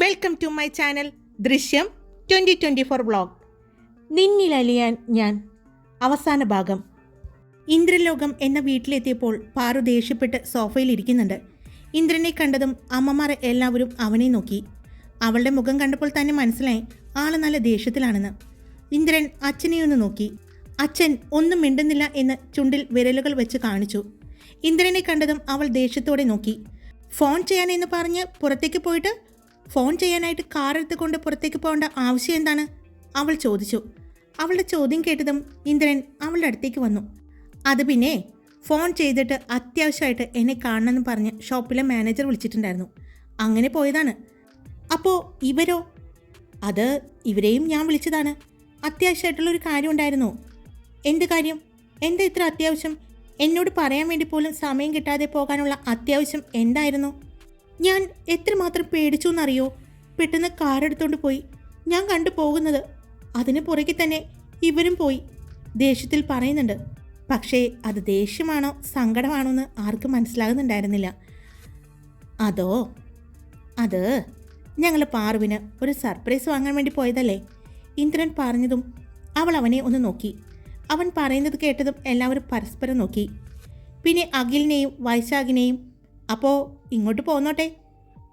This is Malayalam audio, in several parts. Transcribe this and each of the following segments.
വെൽക്കം ടു മൈ ചാനൽ ദൃശ്യം 2024 വ്ളോഗ്. നിന്നിലലിയാൻ ഞാൻ അവസാന ഭാഗം. ഇന്ദ്രലോകം എന്ന വീട്ടിലെത്തിയപ്പോൾ പാറു ദേഷ്യപ്പെട്ട് സോഫയിൽ ഇരിക്കുന്നുണ്ട്. ഇന്ദ്രനെ കണ്ടതും അമ്മമാർ എല്ലാവരും അവനെ നോക്കി. അവളുടെ മുഖം കണ്ടപ്പോൾ തന്നെ മനസ്സിലായി ആള് നല്ല ദേഷ്യത്തിലാണെന്ന്. ഇന്ദ്രൻ അച്ഛനെ ഒന്ന് നോക്കി. അച്ഛൻ ഒന്നും മിണ്ടുന്നില്ല എന്ന് ചുണ്ടിൽ വിരലുകൾ വെച്ച് കാണിച്ചു. ഇന്ദ്രനെ കണ്ടതും അവൾ ദേഷ്യത്തോടെ നോക്കി. ഫോൺ ചെയ്യാനെന്ന് പറഞ്ഞ് പുറത്തേക്ക് പോയിട്ട് ഫോൺ ചെയ്യാനായിട്ട് കാർ എടുത്തുകൊണ്ട് പുറത്തേക്ക് പോകേണ്ട ആവശ്യം എന്താണ്? അവൾ ചോദിച്ചു. അവളുടെ ചോദ്യം കേട്ടതും ഇന്ദ്രൻ അവളുടെ അടുത്തേക്ക് വന്നു. അത് പിന്നെ ഫോൺ ചെയ്തിട്ട് അത്യാവശ്യമായിട്ട് എന്നെ കാണണമെന്ന് പറഞ്ഞ് ഷോപ്പിലെ മാനേജർ വിളിച്ചിട്ടുണ്ടായിരുന്നു. അങ്ങനെ പോയതാണ്. അപ്പോൾ ഇവരോ? അത് ഇവരെയും ഞാൻ വിളിച്ചതാണ്. അത്യാവശ്യമായിട്ടുള്ളൊരു കാര്യം ഉണ്ടായിരുന്നു. എന്ത് കാര്യം? എന്താ ഇത്ര അത്യാവശ്യം? എന്നോട് പറയാൻ വേണ്ടി പോലും സമയം കിട്ടാതെ പോകാനുള്ള അത്യാവശ്യം എന്തായിരുന്നു? ഞാൻ എത്രമാത്രം പേടിച്ചു എന്നറിയോ? പെട്ടെന്ന് കാർ എടുത്തുകൊണ്ട് പോയി. ഞാൻ കണ്ടു പോകുന്നത്. അതിന് പുറകെ തന്നെ ഇവരും പോയി. ദേഷ്യത്തിൽ പറയുന്നുണ്ട്. പക്ഷേ അത് ദേഷ്യമാണോ സങ്കടമാണോ എന്ന് ആർക്കും മനസ്സിലാകുന്നുണ്ടായിരുന്നില്ല. അത് ഞങ്ങൾ പാറുവിന് ഒരു സർപ്രൈസ് വാങ്ങാൻ വേണ്ടി പോയതല്ലേ? ഇന്ദ്രൻ പറഞ്ഞതും അവൾ അവനെ ഒന്ന് നോക്കി. അവൻ പറയുന്നത് കേട്ടതും എല്ലാവരും പരസ്പരം നോക്കി. പിന്നെ അഖിലിനെയും വൈശാഖിനെയും അപ്പോൾ ഇങ്ങോട്ട് പോന്നോട്ടെ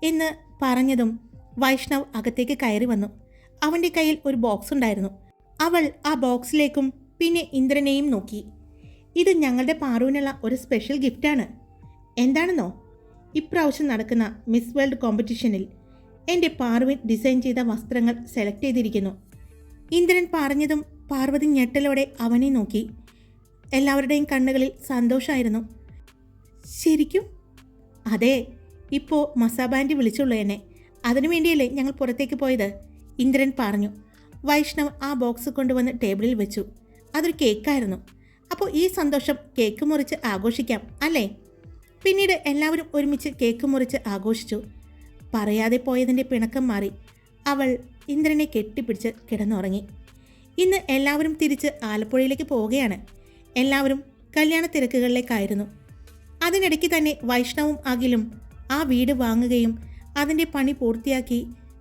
എന്ന് പറഞ്ഞതും വൈഷ്ണവ് അകത്തേക്ക് കയറി വന്നു. അവൻ്റെ കയ്യിൽ ഒരു ബോക്സ് ഉണ്ടായിരുന്നു. അവൾ ആ ബോക്സിലേക്കും പിന്നെ ഇന്ദ്രനെയും നോക്കി. ഇത് ഞങ്ങളുടെ പാറുവിനുള്ള ഒരു സ്പെഷ്യൽ ഗിഫ്റ്റാണ്. എന്താണെന്നോ? ഇപ്രാവശ്യം നടക്കുന്ന മിസ് വേൾഡ് കോമ്പറ്റീഷനിൽ എൻ്റെ പാറുവിൻ ഡിസൈൻ ചെയ്ത വസ്ത്രങ്ങൾ സെലക്ട് ചെയ്തിരിക്കുന്നു. ഇന്ദ്രൻ പറഞ്ഞതും പാർവതി ഞെട്ടലോടെ അവനെ നോക്കി. എല്ലാവരുടെയും കണ്ണുകളിൽ സന്തോഷമായിരുന്നു. ശരിക്കും? അതെ, ഇപ്പോൾ മസാബാൻഡി വിളിച്ചുള്ളൂ എന്നെ. അതിനു വേണ്ടിയല്ലേ ഞങ്ങൾ പുറത്തേക്ക് പോയത്? ഇന്ദ്രൻ പറഞ്ഞു. വൈഷ്ണവ് ആ ബോക്സ് കൊണ്ടുവന്ന് ടേബിളിൽ വെച്ചു. അതൊരു കേക്കായിരുന്നു. അപ്പോൾ ഈ സന്തോഷം കേക്ക് മുറിച്ച് ആഘോഷിക്കാം അല്ലേ? പിന്നീട് എല്ലാവരും ഒരുമിച്ച് കേക്ക് മുറിച്ച് ആഘോഷിച്ചു. പറയാതെ പോയതിൻ്റെ പിണക്കം മാറി. അവൾ ഇന്ദ്രനെ കെട്ടിപ്പിടിച്ച് കിടന്നുറങ്ങി. ഇന്ന് എല്ലാവരും തിരിച്ച് ആലപ്പുഴയിലേക്ക് പോവുകയാണ്. എല്ലാവരും കല്യാണ തിരക്കുകളിലേക്കായിരുന്നു. അതിനിടയ്ക്ക് തന്നെ വൈഷ്ണവും അഖിലും ആ വീട് വാങ്ങുകയും അതിൻ്റെ പണി പൂർത്തിയാക്കി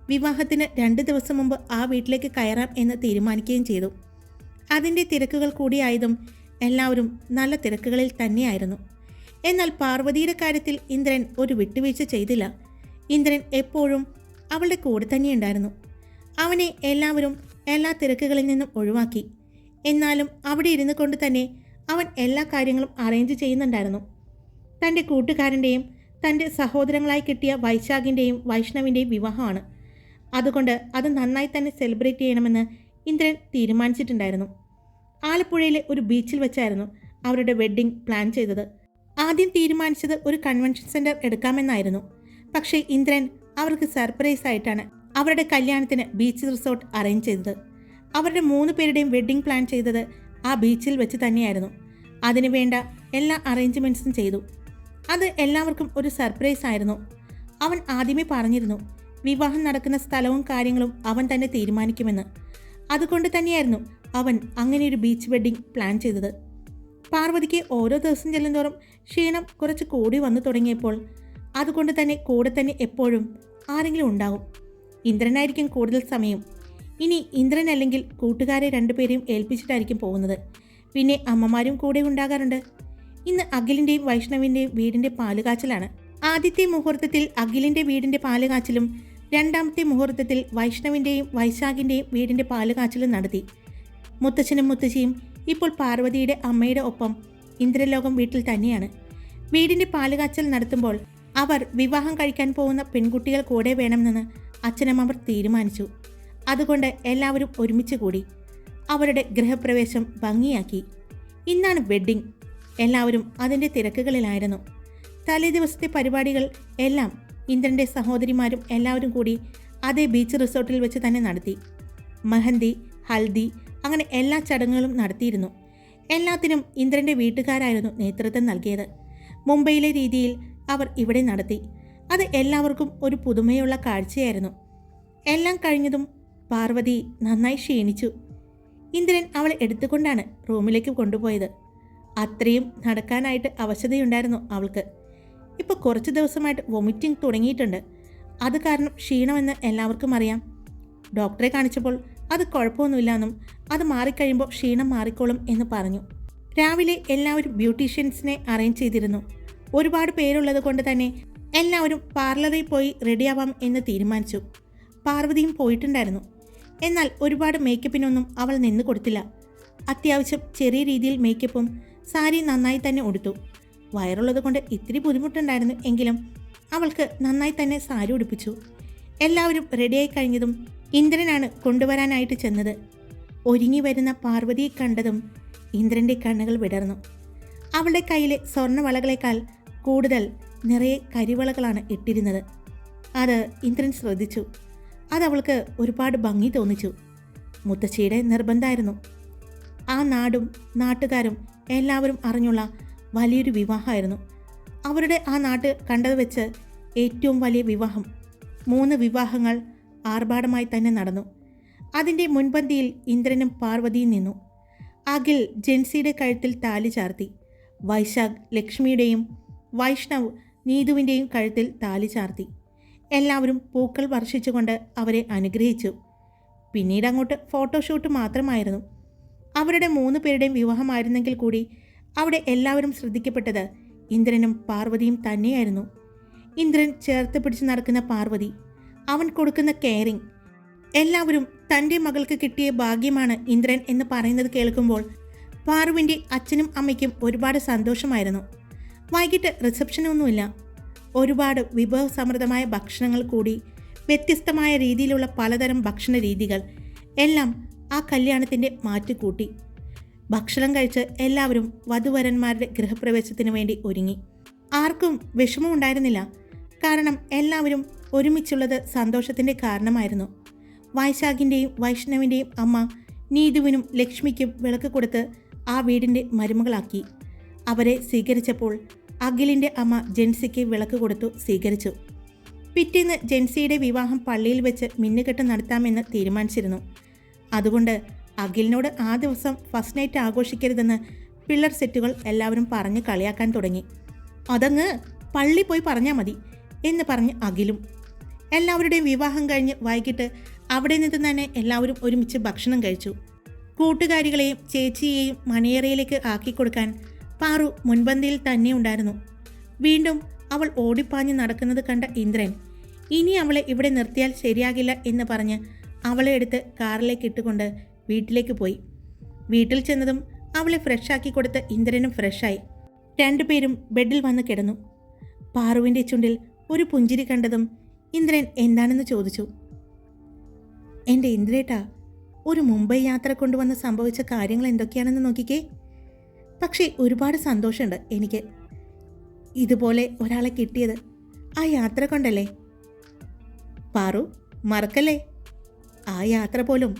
വിവാഹത്തിന് 2 ദിവസം മുമ്പ് ആ വീട്ടിലേക്ക് കയറാം എന്ന് തീരുമാനിക്കുകയും ചെയ്തു. അതിൻ്റെ തിരക്കുകൾ കൂടിയായതും എല്ലാവരും നല്ല തിരക്കുകളിൽ തന്നെയായിരുന്നു. എന്നാൽ പാർവതിയുടെ കാര്യത്തിൽ ഇന്ദ്രൻ ഒരു വിട്ടുവീഴ്ച ചെയ്തില്ല. ഇന്ദ്രൻ എപ്പോഴും അവളുടെ കൂടെ തന്നെയുണ്ടായിരുന്നു. അവനെ എല്ലാവരും എല്ലാ തിരക്കുകളിൽ നിന്നും ഒഴിവാക്കി. എന്നാലും അവിടെ ഇരുന്നു കൊണ്ട് തന്നെ അവൻ എല്ലാ കാര്യങ്ങളും അറേഞ്ച് ചെയ്യുന്നുണ്ടായിരുന്നു. തൻ്റെ കൂട്ടുകാരൻ്റെയും തൻ്റെ സഹോദരങ്ങളായി കിട്ടിയ വൈശാഖിൻ്റെയും വൈഷ്ണവിൻ്റെയും വിവാഹമാണ്. അതുകൊണ്ട് അത് നന്നായി തന്നെ സെലിബ്രേറ്റ് ചെയ്യണമെന്ന് ഇന്ദ്രൻ തീരുമാനിച്ചിട്ടുണ്ടായിരുന്നു. ആലപ്പുഴയിലെ ഒരു ബീച്ചിൽ വെച്ചായിരുന്നു അവരുടെ വെഡ്ഡിംഗ് പ്ലാൻ ചെയ്തത്. ആദ്യം തീരുമാനിച്ചത് ഒരു കൺവെൻഷൻ സെൻറ്റർ എടുക്കാമെന്നായിരുന്നു. പക്ഷേ ഇന്ദ്രൻ അവർക്ക് സർപ്രൈസ് ആയിട്ടാണ് അവരുടെ കല്യാണത്തിന് ബീച്ച് റിസോർട്ട് അറേഞ്ച് ചെയ്തത്. അവരുടെ 3 പേരുടെയും വെഡ്ഡിംഗ് പ്ലാൻ ചെയ്തത് ആ ബീച്ചിൽ വെച്ച് തന്നെയായിരുന്നു. അതിനുവേണ്ട എല്ലാ അറേഞ്ച്മെൻറ്റ്സും ചെയ്തു. അത് എല്ലാവർക്കും ഒരു സർപ്രൈസ് ആയിരുന്നു. അവൻ ആദ്യമേ പറഞ്ഞിരുന്നു വിവാഹം നടക്കുന്ന സ്ഥലവും കാര്യങ്ങളും അവൻ തന്നെ തീരുമാനിക്കുമെന്ന്. അതുകൊണ്ട് തന്നെയായിരുന്നു അവൻ അങ്ങനെ ഒരു ബീച്ച് വെഡ്ഡിംഗ് പ്ലാൻ ചെയ്തത്. പാർവതിക്ക് ഓരോ ദിവസം ചെല്ലുന്തോറും ക്ഷീണം കുറച്ച് കൂടി വന്നു തുടങ്ങിയപ്പോൾ അതുകൊണ്ട് തന്നെ കൂടെ തന്നെ എപ്പോഴും ആരെങ്കിലും ഉണ്ടാകും. ഇന്ദ്രനായിരിക്കും കൂടുതൽ സമയം. ഇനി ഇന്ദ്രൻ അല്ലെങ്കിൽ കൂട്ടുകാരെ 2 പേരെയും ഏൽപ്പിച്ചിട്ടായിരിക്കും പോകുന്നത്. പിന്നെ അമ്മമാരും കൂടെ ഉണ്ടാകാറുണ്ട്. ഇന്ന് അഖിലിൻ്റെയും വൈഷ്ണവിൻ്റെയും വീടിൻ്റെ പാലുകാച്ചലാണ്. ആദ്യത്തെ മുഹൂർത്തത്തിൽ അഖിലിൻ്റെ വീടിൻ്റെ പാലുകാച്ചലും 2ാമത്തെ മുഹൂർത്തത്തിൽ വൈഷ്ണവിൻ്റെയും വൈശാഖിൻ്റെയും വീടിൻ്റെ പാലുകാച്ചലും നടത്തി. മുത്തച്ഛനും മുത്തശ്ശിയും ഇപ്പോൾ പാർവതിയുടെ അമ്മയുടെ ഒപ്പം ഇന്ദ്രലോകം വീട്ടിൽ തന്നെയാണ്. വീടിൻ്റെ പാലുകാച്ചൽ നടത്തുമ്പോൾ അവർ വിവാഹം കഴിക്കാൻ പോകുന്ന പെൺകുട്ടികൾ കൂടെ വേണമെന്ന് അച്ഛനമ്മർ തീരുമാനിച്ചു. അതുകൊണ്ട് എല്ലാവരും ഒരുമിച്ച് കൂടി അവരുടെ ഗൃഹപ്രവേശം ഭംഗിയാക്കി. ഇന്നാണ് വെഡ്ഡിംഗ്. എല്ലാവരും അതിൻ്റെ തിരക്കുകളിലായിരുന്നു. തലേ ദിവസത്തെ പരിപാടികൾ എല്ലാം ഇന്ദ്രൻ്റെ സഹോദരിമാരും എല്ലാവരും കൂടി അതേ ബീച്ച് റിസോർട്ടിൽ വെച്ച് തന്നെ നടത്തി. മെഹന്തി, ഹൽദി അങ്ങനെ എല്ലാ ചടങ്ങുകളും നടത്തിയിരുന്നു. എല്ലാത്തിനും ഇന്ദ്രൻ്റെ വീട്ടുകാരായിരുന്നു നേതൃത്വം നൽകിയത്. മുംബൈയിലെ രീതിയിൽ അവർ ഇവിടെ നടത്തി. അത് എല്ലാവർക്കും ഒരു പുതുമയുള്ള കാഴ്ചയായിരുന്നു. എല്ലാം കഴിഞ്ഞതും പാർവതി നന്നായി ക്ഷീണിച്ചു. ഇന്ദ്രൻ അവളെ എടുത്തുകൊണ്ടാണ് റൂമിലേക്ക് കൊണ്ടുപോയത്. അത്രയും നടക്കാനായിട്ട് അവശതയുണ്ടായിരുന്നു അവൾക്ക്. ഇപ്പോൾ കുറച്ച് ദിവസമായിട്ട് വൊമിറ്റിംഗ് തുടങ്ങിയിട്ടുണ്ട്. അത് കാരണം ക്ഷീണമെന്ന് എല്ലാവർക്കും അറിയാം. ഡോക്ടറെ കാണിച്ചപ്പോൾ അത് കുഴപ്പമൊന്നുമില്ലെന്നും അത് മാറിക്കഴിയുമ്പോൾ ക്ഷീണം മാറിക്കോളും എന്ന് പറഞ്ഞു. രാവിലെ എല്ലാവരും ബ്യൂട്ടീഷ്യൻസിനെ അറേഞ്ച് ചെയ്തിരുന്നു. ഒരുപാട് പേരുള്ളത് കൊണ്ട് തന്നെ എല്ലാവരും പാർലറിൽ പോയി റെഡിയാവാം എന്ന് തീരുമാനിച്ചു. പാർവതിയും പോയിട്ടുണ്ടായിരുന്നു. എന്നാൽ ഒരുപാട് മേക്കപ്പിനൊന്നും അവൾ നിന്ന് കൊടുത്തില്ല. അത്യാവശ്യം ചെറിയ രീതിയിൽ മേക്കപ്പും സാരി നന്നായി തന്നെ ഉടുത്തു. വയറുള്ളത് കൊണ്ട് ഇത്തിരി ബുദ്ധിമുട്ടുണ്ടായിരുന്നു. എങ്കിലും അവൾക്ക് നന്നായി തന്നെ സാരി ഉടുപ്പിച്ചു. എല്ലാവരും റെഡിയായി കഴിഞ്ഞതും ഇന്ദ്രനാണ് കൊണ്ടുവരാനായിട്ട് ചെന്നത്. ഒരുങ്ങി വരുന്ന പാർവതിയെ കണ്ടതും ഇന്ദ്രൻ്റെ കണ്ണുകൾ വിടർന്നു. അവളുടെ കയ്യിലെ സ്വർണ്ണവളകളേക്കാൾ കൂടുതൽ നിറയെ കരിവളകളാണ് ഇട്ടിരുന്നത്. അത് ഇന്ദ്രൻ ശ്രദ്ധിച്ചു. അതവൾക്ക് ഒരുപാട് ഭംഗി തോന്നിച്ചു. മുത്തശ്ശിയുടെ നിർബന്ധമായിരുന്നു. ആ നാടും നാട്ടുകാരും എല്ലാവരും അറിഞ്ഞുള്ള വലിയൊരു വിവാഹമായിരുന്നു. അവരുടെ ആ നാട്ട് കണ്ടത് വെച്ച് ഏറ്റവും വലിയ വിവാഹം. 3 വിവാഹങ്ങൾ ആർഭാടമായി തന്നെ നടന്നു. അതിൻ്റെ മുൻപന്തിയിൽ ഇന്ദ്രനും പാർവതിയും നിന്നു. അഖിൽ ജെൻസിയുടെ കഴുത്തിൽ താലി ചാർത്തി. വൈശാഖ് ലക്ഷ്മിയുടെയും വൈഷ്ണവ് നീതുവിൻ്റെയും കഴുത്തിൽ താലി ചാർത്തി. എല്ലാവരും പൂക്കൾ വർഷിച്ചുകൊണ്ട് അവരെ അനുഗ്രഹിച്ചു. പിന്നീട് അങ്ങോട്ട് ഫോട്ടോഷൂട്ട് മാത്രമായിരുന്നു. അവരുടെ 3 പേരുടെയും വിവാഹമായിരുന്നെങ്കിൽ കൂടി അവിടെ എല്ലാവരും ശ്രദ്ധിക്കപ്പെട്ടത് ഇന്ദ്രനും പാർവതിയും തന്നെയായിരുന്നു. ഇന്ദ്രൻ ചേർത്ത് പിടിച്ച് നടക്കുന്ന പാർവതി, അവൻ കൊടുക്കുന്ന കെയറിങ്, എല്ലാവരും തൻ്റെ മകൾക്ക് കിട്ടിയ ഭാഗ്യമാണ് ഇന്ദ്രൻ എന്ന് പറയുന്നത് കേൾക്കുമ്പോൾ പാറുവിൻ്റെ അച്ഛനും അമ്മയ്ക്കും ഒരുപാട് സന്തോഷമായിരുന്നു. വൈകിട്ട് റിസപ്ഷനൊന്നുമില്ല. ഒരുപാട് വിഭവസമൃദ്ധമായ ഭക്ഷണങ്ങൾ കൂടി, വ്യത്യസ്തമായ രീതിയിലുള്ള പലതരം ഭക്ഷണ രീതികൾ എല്ലാം ആ കല്യാണത്തിൻ്റെ മാറ്റുകൂട്ടി. ഭക്ഷണം കഴിച്ച് എല്ലാവരും വധുവരന്മാരുടെ ഗൃഹപ്രവേശത്തിന് വേണ്ടി ഒരുങ്ങി. ആർക്കും വിഷമമുണ്ടായിരുന്നില്ല. കാരണം എല്ലാവരും ഒരുമിച്ചുള്ളത് സന്തോഷത്തിൻ്റെ കാരണമായിരുന്നു. വൈശാഖിൻ്റെയും വൈഷ്ണവിൻ്റെയും അമ്മ നീതുവിനും ലക്ഷ്മിക്കും വിളക്ക് കൊടുത്ത് ആ വീടിൻ്റെ മരുമകളാക്കി. അവരെ സ്വീകരിച്ചപ്പോൾ അഖിലിൻ്റെ അമ്മ ജെൻസിക്ക് വിളക്ക് കൊടുത്തു സ്വീകരിച്ചു. പിറ്റേന്ന് ജെൻസിയുടെ വിവാഹം പള്ളിയിൽ വെച്ച് മിന്നുകെട്ട് നടത്താമെന്ന് തീരുമാനിച്ചിരുന്നു. അതുകൊണ്ട് അഖിലിനോട് ആ ദിവസം ഫസ്റ്റ് നൈറ്റ് ആഘോഷിക്കരുതെന്ന് പിള്ളർ സെറ്റുകൾ എല്ലാവരും പറഞ്ഞ് കളിയാക്കാൻ തുടങ്ങി. അതങ്ങ് പള്ളി പോയി പറഞ്ഞാൽ മതി എന്ന് പറഞ്ഞ് അഖിലും. എല്ലാവരുടെയും വിവാഹം കഴിഞ്ഞ് വൈകിട്ട് അവിടെ നിന്ന് തന്നെ എല്ലാവരും ഒരുമിച്ച് ഭക്ഷണം കഴിച്ചു. കൂട്ടുകാരികളെയും ചേച്ചിയെയും മണിയറയിലേക്ക് ആക്കിക്കൊടുക്കാൻ പാറു മുൻപന്തിയിൽ തന്നെ ഉണ്ടായിരുന്നു. വീണ്ടും അവൾ ഓടിപ്പാഞ്ഞ് നടക്കുന്നത് കണ്ട ഇന്ദ്രൻ ഇനി അവളെ ഇവിടെ നിർത്തിയാൽ ശരിയാകില്ല എന്ന് പറഞ്ഞ് അവളെ എടുത്ത് കാറിലേക്ക് ഇട്ടുകൊണ്ട് വീട്ടിലേക്ക് പോയി. വീട്ടിൽ ചെന്നതും അവളെ ഫ്രഷാക്കി കൊടുത്ത് ഇന്ദ്രനും ഫ്രഷായി. 2 പേരും ബെഡിൽ വന്ന് കിടന്നു. പാറുവിൻ്റെ ചുണ്ടിൽ ഒരു പുഞ്ചിരി കണ്ടതും ഇന്ദ്രൻ എന്താണെന്ന് ചോദിച്ചു. എൻ്റെ ഇന്ദ്രേട്ടാ, ഒരു മുംബൈ യാത്ര കൊണ്ടുവന്ന് സംഭവിച്ച കാര്യങ്ങൾ എന്തൊക്കെയാണെന്ന് നോക്കിക്കേ. പക്ഷേ ഒരുപാട് സന്തോഷമുണ്ട് എനിക്ക് ഇതുപോലെ ഒരാളെ കിട്ടിയത്. ആ യാത്ര കൊണ്ടല്ലേ പാറു, മറക്കല്ലേ. ആ യാത്ര പോലും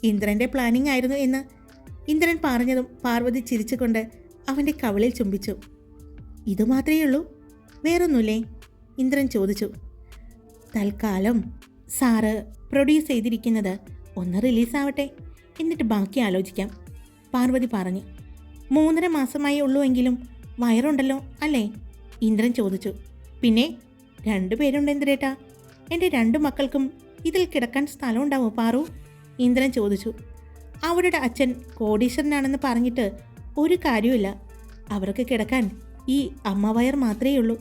ഇന്ദ്രൻ്റെ പ്ലാനിംഗ് ആയിരുന്നു എന്ന് ഇന്ദ്രൻ പറഞ്ഞതും പാർവതി ചിരിച്ചുകൊണ്ട് അവൻ്റെ കവിളിൽ ചുംബിച്ചു. ഇതുമാത്രമേ ഉള്ളൂ, വേറൊന്നുമില്ലേ? ഇന്ദ്രൻ ചോദിച്ചു. തൽക്കാലം സാറ് പ്രൊഡ്യൂസ് ചെയ്തിരിക്കുന്നത് ഒന്ന് റിലീസാവട്ടെ, എന്നിട്ട് ബാക്കി ആലോചിക്കാം, പാർവതി പറഞ്ഞു. 3.5 മാസമായി ഉള്ളൂ എങ്കിലും വയറുണ്ടല്ലോ അല്ലേ? ഇന്ദ്രൻ ചോദിച്ചു. പിന്നെ 2 പേരുണ്ട് ഇന്ദ്രേട്ടാ. എൻ്റെ 2 മക്കൾക്കും ഇതിൽ കിടക്കാൻ സ്ഥലം ഉണ്ടാവോ പാറു? ഇന്ദ്രൻ ചോദിച്ചു. അവരുടെ അച്ഛൻ കോടീശ്വരനാണെന്ന് പറഞ്ഞിട്ട് ഒരു കാര്യമില്ല. അവർക്ക് കിടക്കാൻ ഈ അമ്മവയർ മാത്രമേ ഉള്ളൂ.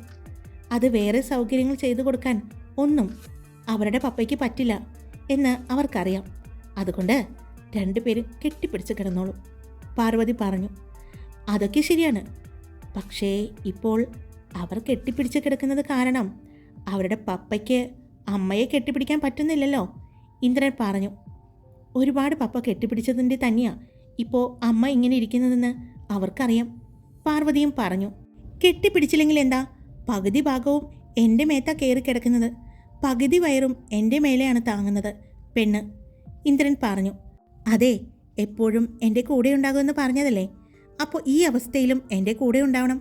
അത് വേറെ സൗകര്യങ്ങൾ ചെയ്തു കൊടുക്കാൻ ഒന്നും അവരുടെ പപ്പയ്ക്ക് പറ്റില്ല എന്ന് അവർക്കറിയാം. അതുകൊണ്ട് 2 പേരും കെട്ടിപ്പിടിച്ച് കിടന്നോളൂ, പാർവതി പറഞ്ഞു. അതൊക്കെ ശരിയാണ്. പക്ഷേ ഇപ്പോൾ അവർ കെട്ടിപ്പിടിച്ച് കിടക്കുന്നത് കാരണം അവരുടെ പപ്പയ്ക്ക് അമ്മയെ കെട്ടിപ്പിടിക്കാൻ പറ്റുന്നില്ലല്ലോ, ഇന്ദ്രൻ പറഞ്ഞു. ഒരുപാട് പപ്പ കെട്ടിപ്പിടിച്ചതിൻ്റെ തന്നെയാണ് ഇപ്പോൾ അമ്മ ഇങ്ങനെ ഇരിക്കുന്നതെന്ന് അവർക്കറിയാം, പാർവതിയും പറഞ്ഞു. കെട്ടിപ്പിടിച്ചില്ലെങ്കിൽ എന്താ, പകുതി ഭാഗവും എൻ്റെ മേത്താ കയറി കിടക്കുന്നത്, പകുതി വയറും എൻ്റെ മേലെയാണ് താങ്ങുന്നത് പെണ്ണ്, ഇന്ദ്രൻ പറഞ്ഞു. അതെ, എപ്പോഴും എൻ്റെ കൂടെ ഉണ്ടാകുമെന്ന് പറഞ്ഞതല്ലേ, അപ്പോൾ ഈ അവസ്ഥയിലും എൻ്റെ കൂടെ ഉണ്ടാവണം.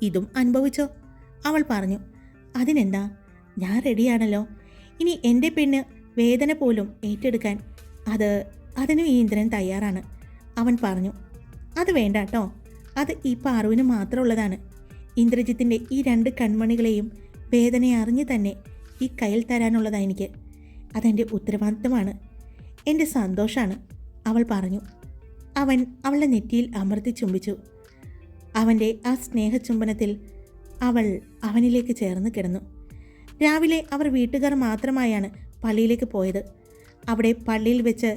ഇതും അനുഭവിച്ചോ, അവൾ പറഞ്ഞു. അതിനെന്താ, ഞാൻ റെഡിയാണല്ലോ. ഇനി എൻ്റെ പെണ്ണ് വേദന പോലും ഏറ്റെടുക്കാൻ അതിനും ഈ ഇന്ദ്രൻ തയ്യാറാണ്, അവൻ പറഞ്ഞു. അത് വേണ്ട കേട്ടോ, അത് ഈ പാറുവിന് മാത്രമുള്ളതാണ്. ഇന്ദ്രജിത്തിൻ്റെ ഈ 2 കൺമണികളെയും വേദന അറിഞ്ഞ് തന്നെ ഈ കയ്യിൽ തരാനുള്ളതാണ് എനിക്ക്. അതെൻ്റെ ഉത്തരവാദിത്തമാണ്, എൻ്റെ സന്തോഷമാണ്, അവൾ പറഞ്ഞു. അവൻ അവളുടെ നെറ്റിയിൽ അമർത്തി ചുംബിച്ചു. അവൻ്റെ ആ സ്നേഹചുംബനത്തിൽ അവൾ അവനിലേക്ക് ചേർന്ന് കിടന്നു. രാവിലെ അവർ വീട്ടുകാർ മാത്രമായാണ് പള്ളിയിലേക്ക് പോയത്. അവിടെ പള്ളിയിൽ വെച്ച്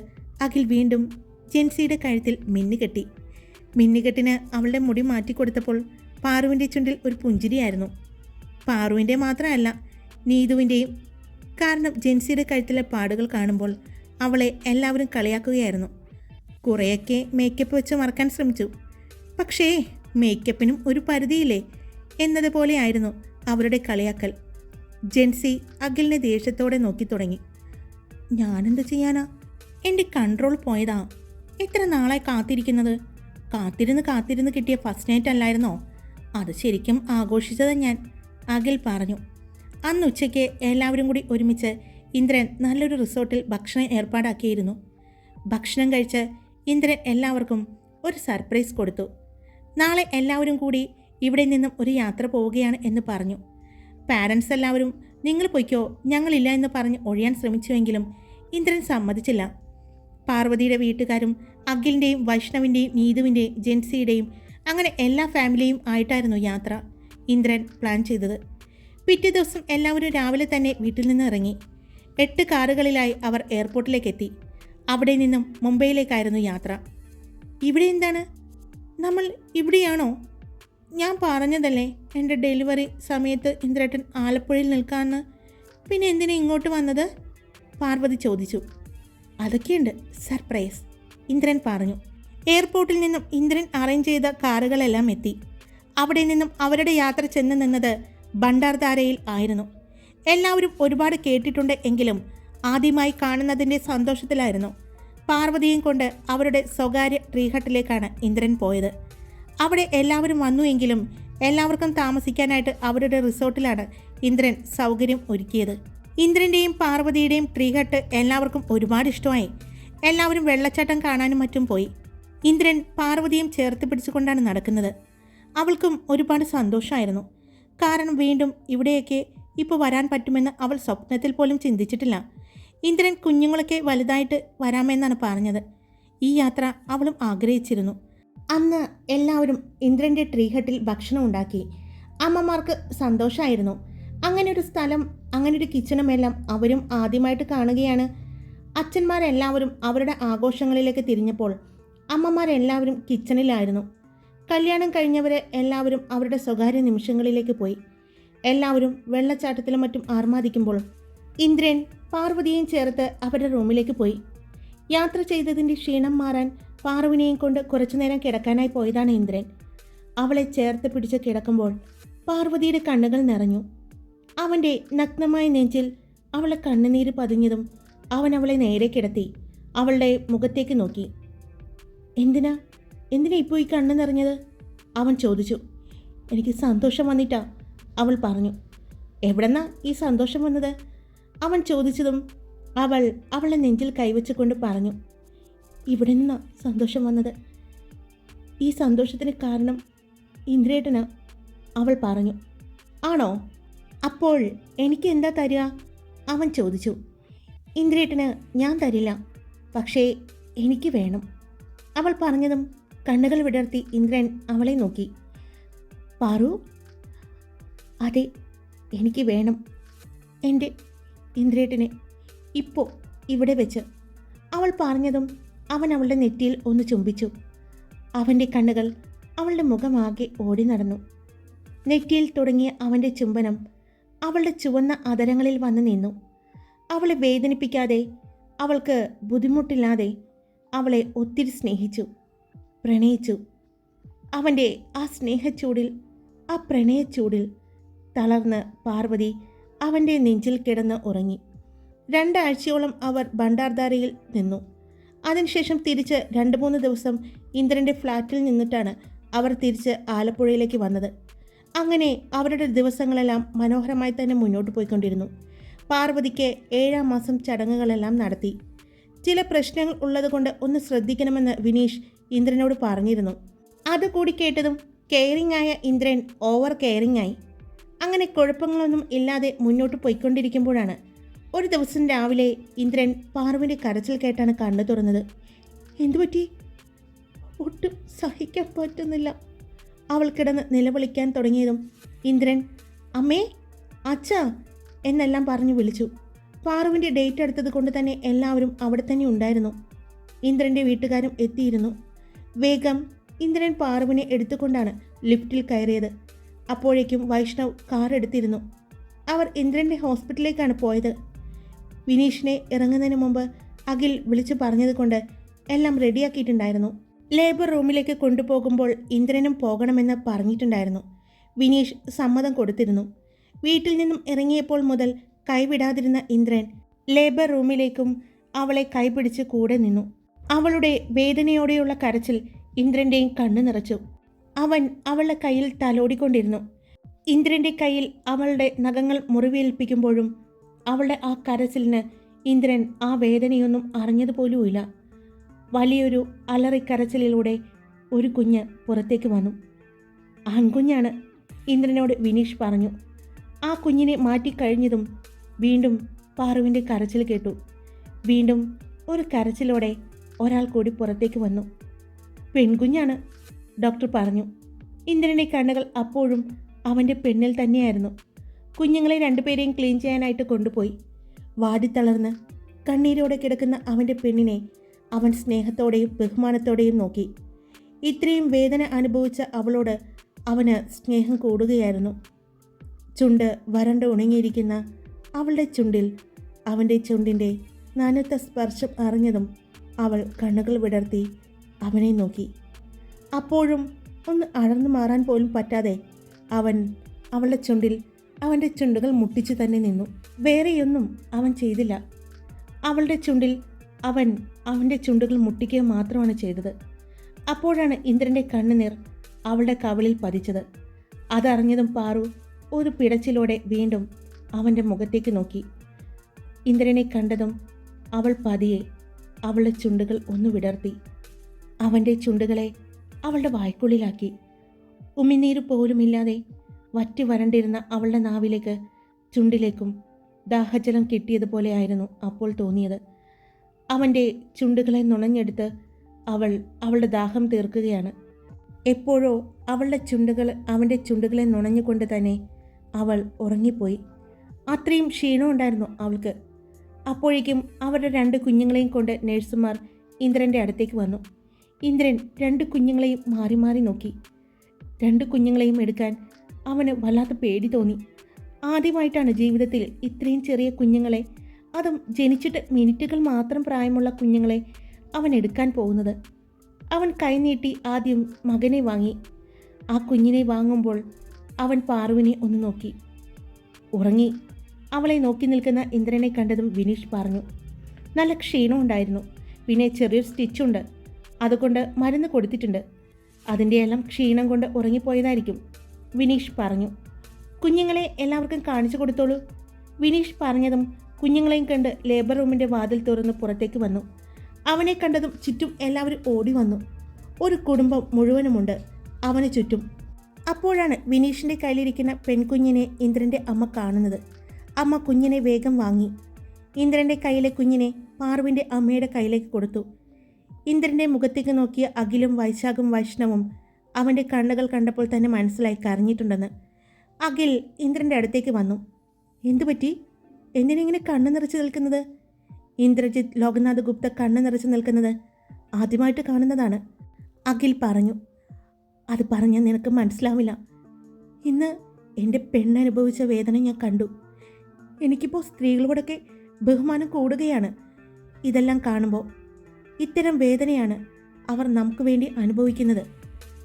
അഖിൽ വീണ്ടും ജെൻസിയുടെ കഴുത്തിൽ മിന്നുകെട്ടി. മിന്നുകെട്ടിന് അവളുടെ മുടി മാറ്റിക്കൊടുത്തപ്പോൾ പാറുവിൻ്റെ ചുണ്ടിൽ ഒരു പുഞ്ചിരിയായിരുന്നു. പാറുവിൻ്റെ മാത്രമല്ല, നീതുവിൻ്റെയും. കാരണം ജെൻസിയുടെ കഴുത്തിലെ പാടുകൾ കാണുമ്പോൾ അവളെ എല്ലാവരും കളിയാക്കുകയായിരുന്നു. കുറേയൊക്കെ മേക്കപ്പ് വെച്ച് മറക്കാൻ ശ്രമിച്ചു. പക്ഷേ മേക്കപ്പിനും ഒരു പരിധിയില്ലേ എന്നതുപോലെയായിരുന്നു അവരുടെ കളിയാക്കൽ. ജെൻസി അഖിലിനെ ദേഷ്യത്തോടെ നോക്കി തുടങ്ങി. ഞാനെന്ത് ചെയ്യാനാ? എൻ്റെ കൺട്രോൾ പോയതാ. എത്ര നാളായി കാത്തിരിക്കുന്നത്. കാത്തിരുന്ന് കിട്ടിയ ഫസ്റ്റ് നൈറ്റ് അല്ലായിരുന്നോ? അത് ശരിക്കും ആഘോഷിച്ചത് ഞാൻ, അഖിൽ പറഞ്ഞു. അന്ന് ഉച്ചയ്ക്ക് എല്ലാവരും കൂടി ഒരുമിച്ച് ഇന്ദ്രൻ നല്ലൊരു റിസോർട്ടിൽ ഭക്ഷണം ഏർപ്പാടാക്കിയിരുന്നു. ഭക്ഷണം കഴിച്ച് ഇന്ദ്രൻ എല്ലാവർക്കും ഒരു സർപ്രൈസ് കൊടുത്തു. നാളെ എല്ലാവരും കൂടി ഇവിടെ നിന്നും ഒരു യാത്ര പോവുകയാണ് എന്ന് പറഞ്ഞു. പാരൻസ് എല്ലാവരും നിങ്ങൾ പൊയ്ക്കോ, ഞങ്ങളില്ല എന്ന് പറഞ്ഞ് ഒഴിയാൻ ശ്രമിച്ചുവെങ്കിലും ഇന്ദ്രൻ സമ്മതിച്ചില്ല. പാർവതിയുടെ വീട്ടുകാരും അഖിലിൻ്റെയും വൈഷ്ണവിൻ്റെയും നീതുവിൻ്റെയും ജെൻസിയുടെയും അങ്ങനെ എല്ലാ ഫാമിലിയും ആയിട്ടായിരുന്നു യാത്ര ഇന്ദ്രൻ പ്ലാൻ ചെയ്തത്. പിറ്റേ ദിവസം എല്ലാവരും രാവിലെ തന്നെ വീട്ടിൽ നിന്ന് ഇറങ്ങി. 8 കാറുകളിലായി അവർ എയർപോർട്ടിലേക്ക് എത്തി. അവിടെ നിന്നും മുംബൈയിലേക്കായിരുന്നു യാത്ര. ഇവിടെ എന്താണ്? നമ്മൾ ഇവിടെയാണോ? ഞാൻ പറഞ്ഞതല്ലേ എൻ്റെ ഡെലിവറി സമയത്ത് ഇന്ദ്രേട്ടൻ ആലപ്പുഴയിൽ നിൽക്കാമെന്ന്. പിന്നെ എന്തിനാ ഇങ്ങോട്ട് വന്നത്? പാർവതി ചോദിച്ചു. അതൊക്കെയുണ്ട്, സർപ്രൈസ്, ഇന്ദ്രൻ പറഞ്ഞു. എയർപോർട്ടിൽ നിന്നും ഇന്ദ്രൻ അറേഞ്ച് ചെയ്ത കാറുകളെല്ലാം എത്തി. അവിടെ നിന്നും അവരുടെ യാത്ര ചെന്ന് നിന്നത് ഭണ്ഡാർധാരയിൽ ആയിരുന്നു. എല്ലാവരും ഒരുപാട് കേട്ടിട്ടുണ്ട് എങ്കിലും ആദ്യമായി കാണുന്നതിൻ്റെ സന്തോഷത്തിലായിരുന്നു. പാർവതിയും കൊണ്ട് അവരുടെ സ്വകാര്യ ട്രീഹട്ടിലേക്കാണ് ഇന്ദ്രൻ പോയത്. അവിടെ എല്ലാവരും വന്നു എങ്കിലും എല്ലാവർക്കും താമസിക്കാനായിട്ട് അവരുടെ റിസോർട്ടിലാണ് ഇന്ദ്രൻ സൗകര്യം ഒരുക്കിയത്. ഇന്ദ്രൻ്റെയും പാർവതിയുടെയും ട്രീഹട്ട് എല്ലാവർക്കും ഒരുപാട് ഇഷ്ടമായി. എല്ലാവരും വെള്ളച്ചാട്ടം കാണാനും മറ്റും പോയി. ഇന്ദ്രൻ പാർവതിയും ചേർത്ത് പിടിച്ചുകൊണ്ടാണ് നടക്കുന്നത്. അവൾക്കും ഒരുപാട് സന്തോഷമായിരുന്നു. കാരണം വീണ്ടും ഇവിടെയൊക്കെ ഇപ്പോൾ വരാൻ പറ്റുമെന്ന് അവൾ സ്വപ്നത്തിൽ പോലും ചിന്തിച്ചിട്ടില്ല. ഇന്ദ്രൻ കുഞ്ഞുങ്ങളൊക്കെ വലുതായിട്ട് വരാമെന്നാണ് പറഞ്ഞത്. ഈ യാത്ര അവളും ആഗ്രഹിച്ചിരുന്നു. അന്ന് എല്ലാവരും ഇന്ദ്രൻ്റെ ട്രീഹട്ടിൽ ഭക്ഷണം ഉണ്ടാക്കി. അമ്മമാർക്ക് സന്തോഷമായിരുന്നു. അങ്ങനെ ഒരു സ്ഥലം, അങ്ങനെ ഒരു കിച്ചണുമെല്ലാം അവരും ആദ്യമായിട്ട് കാണുകയാണ്. അച്ഛന്മാരെല്ലാവരും അവരുടെ ആഘോഷങ്ങളിലേക്ക് തിരിഞ്ഞപ്പോൾ അമ്മമാരെല്ലാവരും കിച്ചണിലായിരുന്നു. കല്യാണം കഴിഞ്ഞവരെ എല്ലാവരും അവരുടെ സ്വകാര്യ നിമിഷങ്ങളിലേക്ക് പോയി. എല്ലാവരും വെള്ളച്ചാട്ടത്തിലും മറ്റും ആർമാദിക്കുമ്പോൾ ഇന്ദ്രൻ പാർവതിയെയും ചേർത്ത് അവരുടെ റൂമിലേക്ക് പോയി. യാത്ര ചെയ്തതിൻ്റെ ക്ഷീണം മാറാൻ പാർവതിയെയും കൊണ്ട് കുറച്ചുനേരം കിടക്കാനായി പോയതാണ് ഇന്ദ്രൻ. അവളെ ചേർത്ത് പിടിച്ച് കിടക്കുമ്പോൾ പാർവതിയുടെ കണ്ണുകൾ നിറഞ്ഞു. അവൻ്റെ നഗ്നമായ നെഞ്ചിൽ അവളെ കണ്ണുനീര് പതിഞ്ഞതും അവൻ അവളെ നേരെ കിടത്തി അവളുടെ മുഖത്തേക്ക് നോക്കി. എന്തിനാ ഇപ്പോൾ ഈ കണ്ണ് നിറഞ്ഞത്? അവൻ ചോദിച്ചു. എനിക്ക് സന്തോഷം വന്നിട്ടാ, അവൾ പറഞ്ഞു. എവിടെന്നാ ഈ സന്തോഷം വന്നത്? അവൻ ചോദിച്ചതും അവൾ അവളെ നെഞ്ചിൽ കൈവച്ചുകൊണ്ട് പറഞ്ഞു. ഇവിടെ നിന്നാ സന്തോഷം വന്നത്. ഈ സന്തോഷത്തിന് കാരണം ഇന്ദ്രേട്ടനാ, അവൾ പറഞ്ഞു. ആണോ? അപ്പോൾ എനിക്ക് എന്താ തരിക? അവൻ ചോദിച്ചു. ഇന്ദ്രേട്ടന് ഞാൻ തരില്ല, പക്ഷേ എനിക്ക് വേണം, അവൾ പറഞ്ഞതും കണ്ണുകൾ വിടർത്തി ഇന്ദ്രൻ അവളെ നോക്കി. പാറു, അതെ, എനിക്ക് വേണം എൻ്റെ ഇന്ദ്രേട്ടനെ, ഇപ്പോൾ ഇവിടെ വെച്ച്, അവൾ പറഞ്ഞതും അവൻ അവളുടെ നെറ്റിയിൽ ഒന്ന് ചുംബിച്ചു. അവൻ്റെ കണ്ണുകൾ അവളുടെ മുഖമാകെ ഓടി നടന്നു. നെറ്റിയിൽ തുടങ്ങിയ അവൻ്റെ ചുംബനം അവളുടെ ചുവന്ന അധരങ്ങളിൽ വന്ന് നിന്നു. അവളെ വേദനിപ്പിക്കാതെ, അവൾക്ക് ബുദ്ധിമുട്ടില്ലാതെ അവളെ ഒത്തിരി സ്നേഹിച്ചു, പ്രണയിച്ചു. അവൻ്റെ ആ സ്നേഹച്ചൂടിൽ, ആ പ്രണയച്ചൂടിൽ തളർന്ന് പാർവതി അവൻ്റെ നെഞ്ചിൽ കിടന്ന് ഉറങ്ങി. 2 ആഴ്ചയോളം അവർ ഭണ്ഡാർധാരയിൽ നിന്നു. അതിനുശേഷം തിരിച്ച് 2-3 ദിവസം ഇന്ദ്രൻ്റെ ഫ്ലാറ്റിൽ നിന്നിട്ടാണ് അവർ തിരിച്ച് ആലപ്പുഴയിലേക്ക് വന്നത്. അങ്ങനെ അവരുടെ ദിവസങ്ങളെല്ലാം മനോഹരമായി തന്നെ മുന്നോട്ട് പോയിക്കൊണ്ടിരുന്നു. പാർവതിക്ക് 7-ാം മാസം ചടങ്ങുകളെല്ലാം നടത്തി. ചില പ്രശ്നങ്ങൾ ഉള്ളതുകൊണ്ട് ഒന്ന് ശ്രദ്ധിക്കണമെന്ന് വിനീഷ് ഇന്ദ്രനോട് പറഞ്ഞിരുന്നു. അതുകൂടി കേട്ടതും കെയറിംഗ് ആയ ഇന്ദ്രൻ ഓവർ കെയറിംഗ് ആയി. അങ്ങനെ കുഴപ്പങ്ങളൊന്നും ഇല്ലാതെ മുന്നോട്ട് പോയിക്കൊണ്ടിരിക്കുമ്പോഴാണ് ഒരു ദിവസം രാവിലെ ഇന്ദ്രൻ പാറുവിൻ്റെ കരച്ചിൽ കേട്ടാണ് കണ്ണു തുറന്നത്. എന്തുപറ്റി? ഒട്ടും സഹിക്കാൻ പറ്റുന്നില്ല. അവൾ കിടന്ന് നിലവിളിക്കാൻ തുടങ്ങിയതും ഇന്ദ്രൻ അമ്മേ, അച്ഛാ എന്നെല്ലാം പറഞ്ഞു വിളിച്ചു. പാറുവിൻ്റെ ഡേറ്റ് എടുത്തത് കൊണ്ട് തന്നെ എല്ലാവരും അവിടെ തന്നെ ഉണ്ടായിരുന്നു. ഇന്ദ്രൻ്റെ വീട്ടുകാരും എത്തിയിരുന്നു. വേഗം ഇന്ദ്രൻ പാറുവിനെ എടുത്തുകൊണ്ടാണ് ലിഫ്റ്റിൽ കയറിയത്. അപ്പോഴേക്കും വൈഷ്ണവ് കാർ എടുത്തിരുന്നു. അവർ ഇന്ദ്രൻ്റെ ഹോസ്പിറ്റലിലേക്കാണ് പോയത്. വിനീഷിനെ ഇറങ്ങുന്നതിന് മുമ്പ് അഖിൽ വിളിച്ചു പറഞ്ഞത് കൊണ്ട് എല്ലാം റെഡിയാക്കിയിട്ടുണ്ടായിരുന്നു. ലേബർ റൂമിലേക്ക് കൊണ്ടുപോകുമ്പോൾ ഇന്ദ്രനും പോകണമെന്ന് പറഞ്ഞിട്ടുണ്ടായിരുന്നു. വിനീഷ് സമ്മതം കൊടുത്തിരുന്നു. വീട്ടിൽ നിന്നും ഇറങ്ങിയപ്പോൾ മുതൽ കൈവിടാതിരുന്ന ഇന്ദ്രൻ ലേബർ റൂമിലേക്കും അവളെ കൈപിടിച്ച് കൂടെ നിന്നു. അവളുടെ വേദനയോടെയുള്ള കരച്ചിൽ ഇന്ദ്രൻ്റെയും കണ്ണു നിറച്ചു. അവൻ അവളുടെ കയ്യിൽ തലോടിക്കൊണ്ടിരുന്നു. ഇന്ദ്രൻ്റെ കയ്യിൽ അവളുടെ നഖങ്ങൾ മുറിവേൽപ്പിക്കുമ്പോഴും അവളുടെ ആ കരച്ചിലിന് ഇന്ദ്രൻ ആ വേദനയൊന്നും അറിഞ്ഞതുപോലുമില്ല. വലിയൊരു അലറിക്കരച്ചിലൂടെ ഒരു കുഞ്ഞ് പുറത്തേക്ക് വന്നു. ആൺകുഞ്ഞാണ്, ഇന്ദ്രനോട് വിനീഷ് പറഞ്ഞു. ആ കുഞ്ഞിനെ മാറ്റിക്കഴിഞ്ഞതും വീണ്ടും പാറുവിൻ്റെ കരച്ചിൽ കേട്ടു. വീണ്ടും ഒരു കരച്ചിലോടെ ഒരാൾ കൂടി പുറത്തേക്ക് വന്നു. പെൺകുഞ്ഞാണ്, ഡോക്ടർ പറഞ്ഞു. ഇന്ദ്രൻ്റെ കണ്ണുകൾ അപ്പോഴും അവൻ്റെ പെണ്ണിൽ തന്നെയായിരുന്നു. കുഞ്ഞുങ്ങളെ രണ്ടുപേരെയും ക്ലീൻ ചെയ്യാനായിട്ട് കൊണ്ടുപോയി. വാടിത്തളർന്ന് കണ്ണീരോടെ കിടക്കുന്ന അവൻ്റെ പെണ്ണിനെ അവൻ സ്നേഹത്തോടെയും ബഹുമാനത്തോടെയും നോക്കി. ഇത്രയും വേദന അനുഭവിച്ച അവളോട് അവന് സ്നേഹം കൂടുകയായിരുന്നു. ചുണ്ട് വരണ്ട് ഉണങ്ങിയിരിക്കുന്ന അവളുടെ ചുണ്ടിൽ അവൻ്റെ ചുണ്ടിൻ്റെ നനുത്ത സ്പർശം അറിഞ്ഞതും അവൾ കണ്ണുകൾ വിടർത്തി അവനെ നോക്കി. അപ്പോഴും ഒന്ന് അടർന്നു മാറാൻ പോലും പറ്റാതെ അവൻ അവളുടെ ചുണ്ടിൽ അവൻ്റെ ചുണ്ടുകൾ മുട്ടിച്ചു തന്നെ നിന്നു. വേറെയൊന്നും അവൻ ചെയ്തില്ല. അവളുടെ ചുണ്ടിൽ അവൻ അവൻ്റെ ചുണ്ടുകൾ മുട്ടിക്കുക മാത്രമാണ് ചെയ്തത്. അപ്പോഴാണ് ഇന്ദ്രൻ്റെ കണ്ണുനീർ അവളുടെ കവിളിൽ പതിച്ചത്. അതറിഞ്ഞതും പാറു ഒരു പിടച്ചിലോടെ വീണ്ടും അവൻ്റെ മുഖത്തേക്ക് നോക്കി. ഇന്ദ്രനെ കണ്ടതും അവൾ പതിയെ അവളുടെ ചുണ്ടുകൾ ഒന്ന് വിടർത്തി അവൻ്റെ ചുണ്ടുകളെ അവളുടെ വായ്ക്കുള്ളിലാക്കി. ഉമിനീര് പോലുമില്ലാതെ വറ്റി വരണ്ടിരുന്ന അവളുടെ നാവിലേക്ക് ചുണ്ടിലേക്കും ദാഹജലം കിട്ടിയതുപോലെയായിരുന്നു അപ്പോൾ തോന്നിയത്. അവൻ്റെ ചുണ്ടുകളെ നുണഞ്ഞെടുത്ത് അവൾ അവളുടെ ദാഹം തീർക്കുകയാണ്. എപ്പോഴോ അവളുടെ ചുണ്ടുകൾ അവൻ്റെ ചുണ്ടുകളെ നുണഞ്ഞുകൊണ്ട് തന്നെ അവൾ ഉറങ്ങിപ്പോയി. അത്രയും ക്ഷീണമുണ്ടായിരുന്നു അവൾക്ക്. അപ്പോഴേക്കും അവരുടെ 2 കുഞ്ഞുങ്ങളെയും കൊണ്ട് നഴ്സുമാർ ഇന്ദ്രൻ്റെ അടുത്തേക്ക് വന്നു. ഇന്ദ്രൻ 2 കുഞ്ഞുങ്ങളെയും മാറി മാറി നോക്കി. 2 കുഞ്ഞുങ്ങളെയും എടുക്കാൻ അവന് വല്ലാത്ത പേടി തോന്നി. ആദ്യമായിട്ടാണ് ജീവിതത്തിൽ ഇത്രയും ചെറിയ കുഞ്ഞുങ്ങളെ, അതും ജനിച്ചിട്ട് മിനിറ്റുകൾ മാത്രം പ്രായമുള്ള കുഞ്ഞുങ്ങളെ അവൻ എടുക്കാൻ പോകുന്നത്. അവൻ കൈനീട്ടി ആദ്യം മകനെ വാങ്ങി. ആ കുഞ്ഞിനെ വാങ്ങുമ്പോൾ അവൻ പാറുവിനെ ഒന്ന് നോക്കി. ഉറങ്ങി. അവളെ നോക്കി നിൽക്കുന്ന ഇന്ദ്രനെ കണ്ടതും വിനീഷ് പറഞ്ഞു. നല്ല ക്ഷീണമുണ്ടായിരുന്നു, പിന്നെ ചെറിയൊരു സ്റ്റിച്ചുണ്ട്, അതുകൊണ്ട് മരുന്ന് കൊടുത്തിട്ടുണ്ട്. അതിൻ്റെയെല്ലാം ക്ഷീണം കൊണ്ട് ഉറങ്ങിപ്പോയതായിരിക്കും, വിനീഷ് പറഞ്ഞു. കുഞ്ഞുങ്ങളെ എല്ലാവർക്കും കാണിച്ചു കൊടുത്തോളൂ. വിനീഷ് പറഞ്ഞതും കുഞ്ഞുങ്ങളെയും കണ്ട് ലേബർ റൂമിൻ്റെ വാതിൽ തുറന്ന് പുറത്തേക്ക് വന്നു. അവനെ കണ്ടതും ചുറ്റും എല്ലാവരും ഓടി വന്നു. ഒരു കുടുംബം മുഴുവനുമുണ്ട് അവന് ചുറ്റും. അപ്പോഴാണ് വിനീഷിൻ്റെ കയ്യിലിരിക്കുന്ന പെൺകുഞ്ഞിനെ ഇന്ദ്രൻ്റെ അമ്മ കാണുന്നത്. അമ്മ കുഞ്ഞിനെ വേഗം വാങ്ങി. ഇന്ദ്രൻ്റെ കയ്യിലെ കുഞ്ഞിനെ പാറുവിൻ്റെ അമ്മയുടെ കയ്യിലേക്ക് കൊടുത്തു. ഇന്ദ്രൻ്റെ മുഖത്തേക്ക് നോക്കിയ അഖിലും വൈശാഖും വൈഷ്ണവും അവൻ്റെ കണ്ണുകൾ കണ്ടപ്പോൾ തന്നെ മനസ്സിലായി കരഞ്ഞിട്ടുണ്ടെന്ന്. അഖിൽ ഇന്ദ്രൻ്റെ അടുത്തേക്ക് വന്നു. എന്തുപറ്റി? എന്തിനിങ്ങനെ കണ്ണു നിറച്ച് നിൽക്കുന്നത്? ഇന്ദ്രജിത്ത് ലോകനാഥ് ഗുപ്ത കണ്ണു നിറച്ച് നിൽക്കുന്നത് ആദ്യമായിട്ട് കാണുന്നതാണ്, അഖിൽ പറഞ്ഞു. അത് പറഞ്ഞാൽ നിനക്ക് മനസ്സിലാവില്ല. ഇന്ന് എൻ്റെ പെണ്ണനുഭവിച്ച വേദന ഞാൻ കണ്ടു. എനിക്കിപ്പോൾ സ്ത്രീകളോടൊക്കെ ബഹുമാനം കൂടുകയാണ്. ഇതെല്ലാം കാണുമ്പോൾ ഇത്തരം വേദനയാണ് അവർ നമുക്ക് വേണ്ടി അനുഭവിക്കുന്നത്,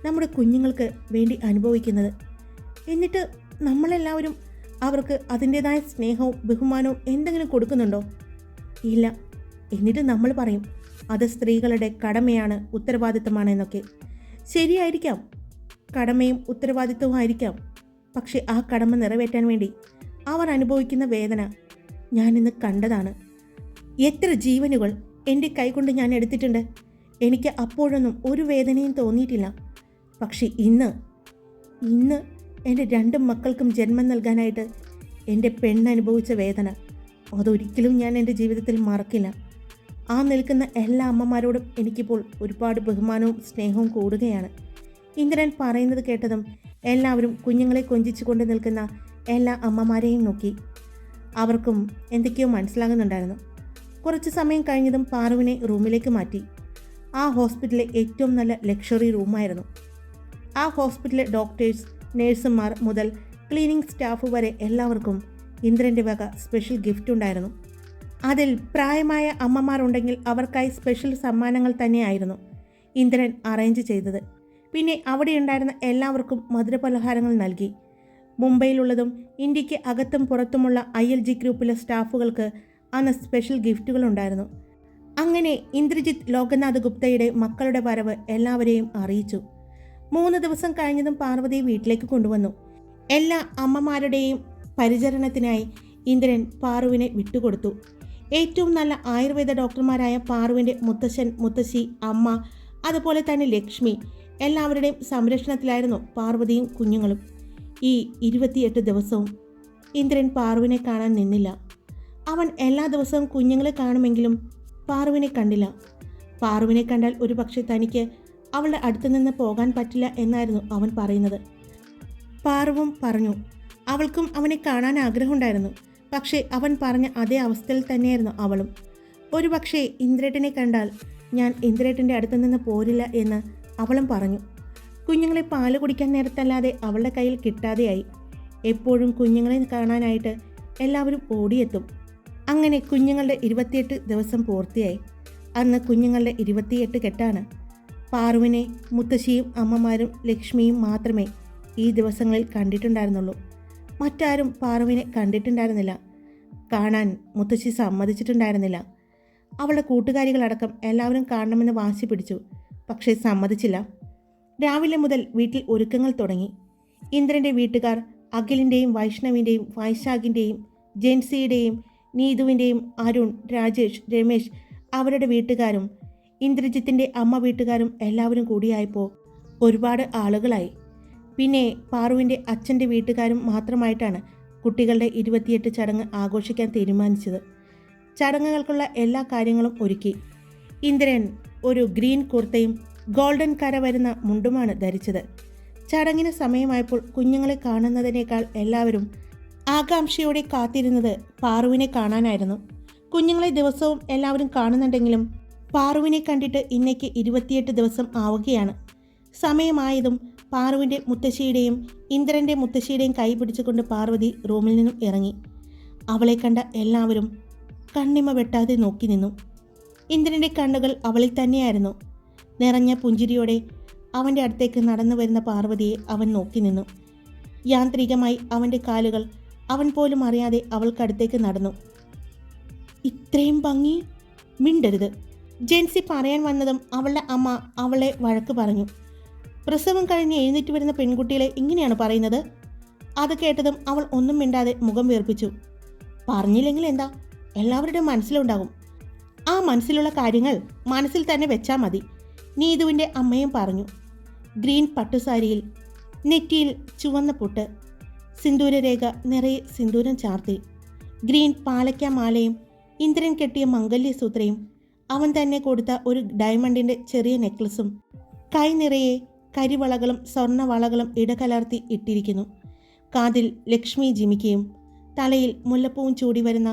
നമ്മുടെ കുഞ്ഞുങ്ങൾക്ക് വേണ്ടി അനുഭവിക്കുന്നത്. എന്നിട്ട് നമ്മളെല്ലാവരും അവർക്ക് അതിൻ്റേതായ സ്നേഹവും ബഹുമാനവും എന്തെങ്കിലും കൊടുക്കുന്നുണ്ടോ? ഇല്ല. എന്നിട്ട് നമ്മൾ പറയും അത് സ്ത്രീകളുടെ കടമയാണ്, ഉത്തരവാദിത്തമാണ് എന്നൊക്കെ. ശരിയായിരിക്കാം, കടമയും ഉത്തരവാദിത്തവും ആയിരിക്കാം. പക്ഷെ ആ കടമ നിറവേറ്റാൻ വേണ്ടി അവർ അനുഭവിക്കുന്ന വേദന ഞാനിന്ന് കണ്ടതാണ്. എത്ര ജീവനുകൾ എൻ്റെ കൈകൊണ്ട് ഞാൻ എടുത്തിട്ടുണ്ട്. എനിക്ക് അപ്പോഴൊന്നും ഒരു വേദനയും തോന്നിയിട്ടില്ല. പക്ഷെ ഇന്ന് എൻ്റെ 2 മക്കൾക്കും ജന്മം നൽകാനായിട്ട് എൻ്റെ പെണ്ണനുഭവിച്ച വേദന അതൊരിക്കലും ഞാൻ എൻ്റെ ജീവിതത്തിൽ മറക്കില്ല. ആ നിൽക്കുന്ന എല്ലാ അമ്മമാരോടും എനിക്കിപ്പോൾ ഒരുപാട് ബഹുമാനവും സ്നേഹവും കൂടുകയാണ്. ഇന്ദ്രൻ പറയുന്നത് കേട്ടതും എല്ലാവരും കുഞ്ഞുങ്ങളെ കൊഞ്ചിച്ചു കൊണ്ട് നിൽക്കുന്ന എല്ലാ അമ്മമാരെയും നോക്കി. അവർക്കും എന്തൊക്കെയോ മനസ്സിലാകുന്നുണ്ടായിരുന്നു. കുറച്ച് സമയം കഴിഞ്ഞതും പാറുവിനെ റൂമിലേക്ക് മാറ്റി. ആ ഹോസ്പിറ്റലിലെ ഏറ്റവും നല്ല ലക്ഷറി റൂമായിരുന്നു. ആ ഹോസ്പിറ്റലിലെ ഡോക്ടേഴ്സ്, നേഴ്സുമാർ മുതൽ ക്ലീനിങ് സ്റ്റാഫ് വരെ എല്ലാവർക്കും ഇന്ദ്രൻ്റെ വക സ്പെഷ്യൽ ഗിഫ്റ്റ് ഉണ്ടായിരുന്നു. അതിൽ പ്രായമായ അമ്മമാരുണ്ടെങ്കിൽ അവർക്കായി സ്പെഷ്യൽ സമ്മാനങ്ങൾ തന്നെയായിരുന്നു ഇന്ദ്രൻ അറേഞ്ച് ചെയ്തത്. പിന്നെ അവിടെയുണ്ടായിരുന്ന എല്ലാവർക്കും മധുരപലഹാരങ്ങൾ നൽകി. മുംബൈയിലുള്ളതും ഇന്ത്യക്ക് അകത്തും പുറത്തുമുള്ള ILG ഗ്രൂപ്പിലെ സ്റ്റാഫുകൾക്ക് അന്ന് സ്പെഷ്യൽ ഗിഫ്റ്റുകളുണ്ടായിരുന്നു. അങ്ങനെ ഇന്ദ്രജിത്ത് ലോകനാഥ് ഗുപ്തയുടെ മക്കളുടെ വരവ് എല്ലാവരെയും അറിയിച്ചു. 3 ദിവസം കഴിഞ്ഞതും പാർവതിയെ വീട്ടിലേക്ക് കൊണ്ടുവന്നു. എല്ലാ അമ്മമാരുടെയും പരിചരണത്തിനായി ഇന്ദ്രൻ പാറുവിനെ വിട്ടുകൊടുത്തു. ഏറ്റവും നല്ല ആയുർവേദ ഡോക്ടർമാരായ പാറുവിൻ്റെ മുത്തശ്ശൻ, മുത്തശ്ശി, അമ്മ, അതുപോലെ തന്നെ ലക്ഷ്മി എല്ലാവരുടെയും സംരക്ഷണത്തിലായിരുന്നു പാർവതിയും കുഞ്ഞുങ്ങളും. ഈ 28 ദിവസവും ഇന്ദ്രൻ പാറുവിനെ കാണാൻ നിന്നില്ല. അവൻ എല്ലാ ദിവസവും കുഞ്ഞുങ്ങളെ കാണുമെങ്കിലും പാറുവിനെ കണ്ടില്ല. പാറുവിനെ കണ്ടാൽ ഒരു പക്ഷേ തനിക്ക് അവളുടെ അടുത്ത് നിന്ന് പോകാൻ പറ്റില്ല എന്നായിരുന്നു അവൻ പറയുന്നത്. പാറുവും പറഞ്ഞു അവൾക്കും അവനെ കാണാൻ ആഗ്രഹമുണ്ടായിരുന്നു. പക്ഷേ അവൻ പറഞ്ഞ അതേ അവസ്ഥയിൽ തന്നെയായിരുന്നു അവളും. ഒരു പക്ഷേ ഇന്ദ്രേട്ടനെ കണ്ടാൽ ഞാൻ ഇന്ദ്രേട്ടൻ്റെ അടുത്ത് നിന്ന് പോരില്ല എന്ന് അവളും പറഞ്ഞു. കുഞ്ഞുങ്ങളെ പാല് കുടിക്കാൻ നേരത്തല്ലാതെ അവളുടെ കയ്യിൽ കിട്ടാതെയായി. എപ്പോഴും കുഞ്ഞുങ്ങളെ കാണാനായിട്ട് എല്ലാവരും ഓടിയെത്തും. അങ്ങനെ കുഞ്ഞുങ്ങളുടെ 28 ദിവസം പൂർത്തിയായി. അന്ന് കുഞ്ഞുങ്ങളുടെ 28 കെട്ടാണ്. പാറുവിനെ മുത്തശ്ശിയും അമ്മമാരും ലക്ഷ്മിയും മാത്രമേ ഈ ദിവസങ്ങളിൽ കണ്ടിട്ടുണ്ടായിരുന്നുള്ളൂ. മറ്റാരും പാറുവിനെ കണ്ടിട്ടുണ്ടായിരുന്നില്ല. കാണാൻ മുത്തശ്ശി സമ്മതിച്ചിട്ടുണ്ടായിരുന്നില്ല. അവളുടെ കൂട്ടുകാരികളടക്കം എല്ലാവരും കാണണമെന്ന് വാശി പിടിച്ചു. പക്ഷേ സമ്മതിച്ചില്ല. രാവിലെ മുതൽ വീട്ടിൽ ഒരുക്കങ്ങൾ തുടങ്ങി. ഇന്ദ്രൻ്റെ വീട്ടുകാർ അഖിലിൻ്റെയും വൈഷ്ണവിൻ്റെയും വൈശാഖിൻ്റെയും ജെൻസിയുടെയും നീതുവിൻ്റെയും അരുൺ, രാജേഷ്, രമേശ് അവരുടെ വീട്ടുകാരും ഇന്ദ്രജിത്തിൻ്റെ അമ്മ വീട്ടുകാരും എല്ലാവരും കൂടിയായപ്പോൾ ഒരുപാട് ആളുകളായി. പിന്നെ പാറുവിൻ്റെ അച്ഛൻ്റെ വീട്ടുകാരും മാത്രമായിട്ടാണ് കുട്ടികളുടെ 28 ചടങ്ങ് ആഘോഷിക്കാൻ തീരുമാനിച്ചത്. ചടങ്ങുകൾക്കുള്ള എല്ലാ കാര്യങ്ങളും ഒരുക്കി. ഇന്ദ്രൻ ഒരു ഗ്രീൻ കുർത്തയും ഗോൾഡൻ കര വരുന്ന മുണ്ടുമാണ് ധരിച്ചത്. ചടങ്ങിന് സമയമായപ്പോൾ കുഞ്ഞുങ്ങളെ കാണുന്നതിനേക്കാൾ എല്ലാവരും ആകാംക്ഷയോടെ കാത്തിരുന്നത് പാറുവിനെ കാണാനായിരുന്നു. കുഞ്ഞുങ്ങളെ ദിവസവും എല്ലാവരും കാണുന്നുണ്ടെങ്കിലും പാറുവിനെ കണ്ടിട്ട് ഇന്നേക്ക് 28 ദിവസം ആവുകയാണ്. സമയമായതും പാറുവിൻ്റെ മുത്തശ്ശിയുടെയും ഇന്ദ്രൻ്റെ മുത്തശ്ശിയുടെയും കൈ പിടിച്ചുകൊണ്ട് പാർവതി റൂമിൽ നിന്നും ഇറങ്ങി. അവളെ കണ്ട എല്ലാവരും കണ്ണിമ വെട്ടാതെ നോക്കി നിന്നു. ഇന്ദ്രൻ്റെ കണ്ണുകൾ അവളിൽ തന്നെയായിരുന്നു. നിറഞ്ഞ പുഞ്ചിരിയോടെ അവൻ്റെ അടുത്തേക്ക് നടന്നു വരുന്ന പാർവതിയെ അവൻ നോക്കി നിന്നു. യാന്ത്രികമായി അവൻ്റെ കാലുകൾ അവൻ പോലും അറിയാതെ അവൾക്കടുത്തേക്ക് നടന്നു. ഇത്രയും ഭംഗി, മിണ്ടരുത്. ജെൻസി പറയാൻ വന്നതും അവളുടെ അമ്മ അവളെ വഴക്ക് പറഞ്ഞു. പ്രസവം കഴിഞ്ഞ് എഴുന്നേറ്റ് വരുന്ന പെൺകുട്ടികളെ ഇങ്ങനെയാണ് പറയുന്നത്. അത് കേട്ടതും അവൾ ഒന്നും മിണ്ടാതെ മുഖം വീർപ്പിച്ചു. പറഞ്ഞില്ലെങ്കിൽ എന്താ, എല്ലാവരുടെയും മനസ്സിലുണ്ടാകും. ആ മനസ്സിലുള്ള കാര്യങ്ങൾ മനസ്സിൽ തന്നെ വെച്ചാൽ മതി. നീതുവിൻ്റെ അമ്മയും പറഞ്ഞു. ഗ്രീൻ പട്ടുസാരിയിൽ നെറ്റിയിൽ ചുവന്ന പൊട്ട്, സിന്ദൂരരേഖ നിറയെ സിന്ദൂരം ചാർത്തി, ഗ്രീൻ പാലക്ക മാലയും ഇന്ദ്രൻ കെട്ടിയ മംഗല്യസൂത്രയും അവൻ തന്നെ കൊടുത്ത ഒരു ഡയമണ്ടിൻ്റെ ചെറിയ നെക്ലസും കൈ നിറയെ കരിവളകളും സ്വർണ്ണവളകളും ഇടകലർത്തി ഇട്ടിരിക്കുന്നു. കാതിൽ ലക്ഷ്മി ജിമിക്കയും തലയിൽ മുല്ലപ്പൂവും ചൂടി വരുന്ന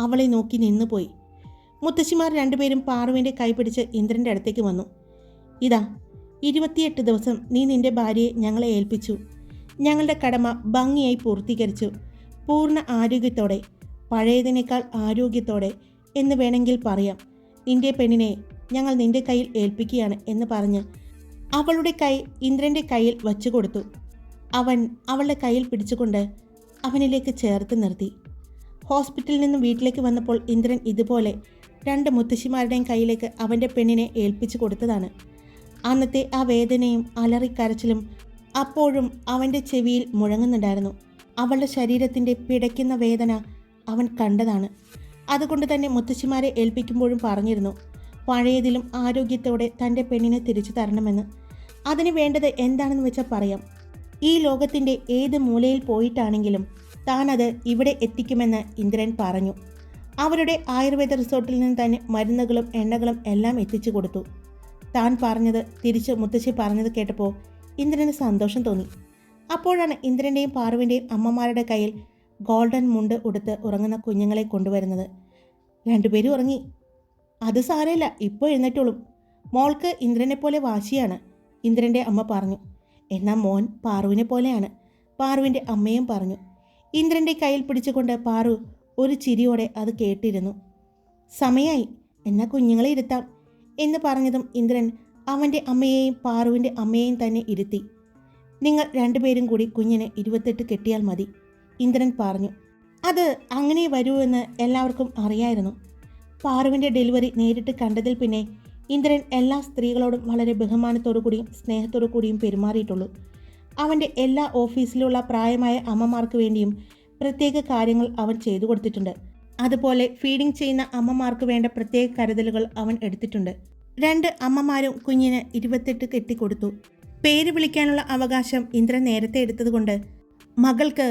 അവളെ നോക്കി നിന്നുപോയി. മുത്തശ്ശിമാർ രണ്ടുപേരും പാറുവിൻ്റെ കൈ പിടിച്ച് ഇന്ദ്രൻ്റെ അടുത്തേക്ക് വന്നു. ഇതാ 28 ദിവസം നീ നിൻ്റെ ഭാര്യയെ ഞങ്ങളെ ഏൽപ്പിച്ചു. ഞങ്ങളുടെ കടമ ഭംഗിയായി പൂർത്തീകരിച്ചു. പൂർണ്ണ ആരോഗ്യത്തോടെ, പഴയതിനേക്കാൾ ആരോഗ്യത്തോടെ എന്ന് വേണമെങ്കിൽ പറയാം. നിൻ്റെ പെണ്ണിനെ ഞങ്ങൾ നിൻ്റെ കയ്യിൽ ഏൽപ്പിക്കുകയാണ് എന്ന് പറഞ്ഞ് അവളുടെ കൈ ഇന്ദ്രൻ്റെ കയ്യിൽ വച്ചു കൊടുത്തു. അവൻ അവളുടെ കയ്യിൽ പിടിച്ചുകൊണ്ട് അവനിലേക്ക് ചേർത്ത് നിർത്തി. ഹോസ്പിറ്റലിൽ നിന്നും വീട്ടിലേക്ക് വന്നപ്പോൾ ഇന്ദ്രൻ ഇതുപോലെ 2 മുത്തശ്ശിമാരുടെയും കയ്യിലേക്ക് അവൻ്റെ പെണ്ണിനെ ഏൽപ്പിച്ചു കൊടുത്തതാണ്. അന്നത്തെ ആ വേദനയും അലറിക്കരച്ചിലും അപ്പോഴും അവൻ്റെ ചെവിയിൽ മുഴങ്ങുന്നുണ്ടായിരുന്നു. അവളുടെ ശരീരത്തിൻ്റെ പിടയ്ക്കുന്ന വേദന അവൻ കണ്ടതാണ്. അതുകൊണ്ട് തന്നെ മുത്തശ്ശിമാരെ ഏൽപ്പിക്കുമ്പോഴും പറഞ്ഞിരുന്നു, പഴയതിലും ആരോഗ്യത്തോടെ തൻ്റെ പെണ്ണിനെ തിരിച്ചു തരണമെന്ന്. അതിന് വേണ്ടത് എന്താണെന്ന് വെച്ചാൽ പറയാം. ഈ ലോകത്തിൻ്റെ ഏത് മൂലയിൽ പോയിട്ടാണെങ്കിലും താനത് ഇവിടെ എത്തിക്കുമെന്ന് ഇന്ദ്രൻ പറഞ്ഞു. അവരുടെ ആയുർവേദ റിസോർട്ടിൽ നിന്ന് തന്നെ മരുന്നുകളും എണ്ണകളും എല്ലാം എത്തിച്ചു കൊടുത്തു. താൻ പറഞ്ഞത് തിരിച്ച് മുത്തശ്ശി പറഞ്ഞത് കേട്ടപ്പോൾ ഇന്ദ്രന് സന്തോഷം തോന്നി. അപ്പോഴാണ് ഇന്ദ്രൻ്റെയും പാറുവിൻ്റെയും അമ്മമാരുടെ കയ്യിൽ ഗോൾഡൻ മുണ്ട് ഉടുത്ത് ഉറങ്ങുന്ന കുഞ്ഞുങ്ങളെ കൊണ്ടുവരുന്നത്. രണ്ടുപേരും ഉറങ്ങി. അത് സാരമില്ല, ഇപ്പോൾ എഴുന്നേറ്റോളും. മോൾക്ക് ഇന്ദ്രനെ പോലെ വാശിയാണ്, ഇന്ദ്രൻ്റെ അമ്മ പറഞ്ഞു. എന്നാൽ മോൻ പാറുവിനെ പോലെയാണ്, പാറുവിൻ്റെ അമ്മയും പറഞ്ഞു. ഇന്ദ്രൻ്റെ കയ്യിൽ പിടിച്ചുകൊണ്ട് പാറു ഒരു ചിരിയോടെ അത് കേട്ടിരുന്നു. സമയായി, എന്നാൽ കുഞ്ഞുങ്ങളെ ഇരുത്താം എന്ന് പറഞ്ഞതും ഇന്ദ്രൻ അവൻ്റെ അമ്മയെയും പാറുവിൻ്റെ അമ്മയെയും തന്നെ ഇരുത്തി. നിങ്ങൾ രണ്ടുപേരും കൂടി കുഞ്ഞിന് 28 കെട്ടിയാൽ മതി, ഇന്ദ്രൻ പറഞ്ഞു. അത് അങ്ങനെ വരൂ എന്ന് എല്ലാവർക്കും അറിയായിരുന്നു. പാറുവിൻ്റെ ഡെലിവറി നേരിട്ട് കണ്ടതിൽ പിന്നെ ഇന്ദ്രൻ എല്ലാ സ്ത്രീകളോടും വളരെ ബഹുമാനത്തോടു കൂടിയും സ്നേഹത്തോടു കൂടിയും പെരുമാറിയിട്ടുള്ളൂ. അവൻ്റെ എല്ലാ ഓഫീസിലുള്ള പ്രായമായ അമ്മമാർക്ക് വേണ്ടിയും പ്രത്യേക കാര്യങ്ങൾ അവൻ ചെയ്തു കൊടുത്തിട്ടുണ്ട്. അതുപോലെ ഫീഡിംഗ് ചെയ്യുന്ന അമ്മമാർക്ക് വേണ്ട പ്രത്യേക കരുതലുകൾ അവൻ എടുത്തിട്ടുണ്ട്. 2 അമ്മമാരും കുഞ്ഞിന് 28 കെട്ടിക്കൊടുത്തു. പേര് വിളിക്കാനുള്ള അവകാശം ഇന്ദ്രൻ നേരത്തെ എടുത്തതുകൊണ്ട് മകൾക്ക്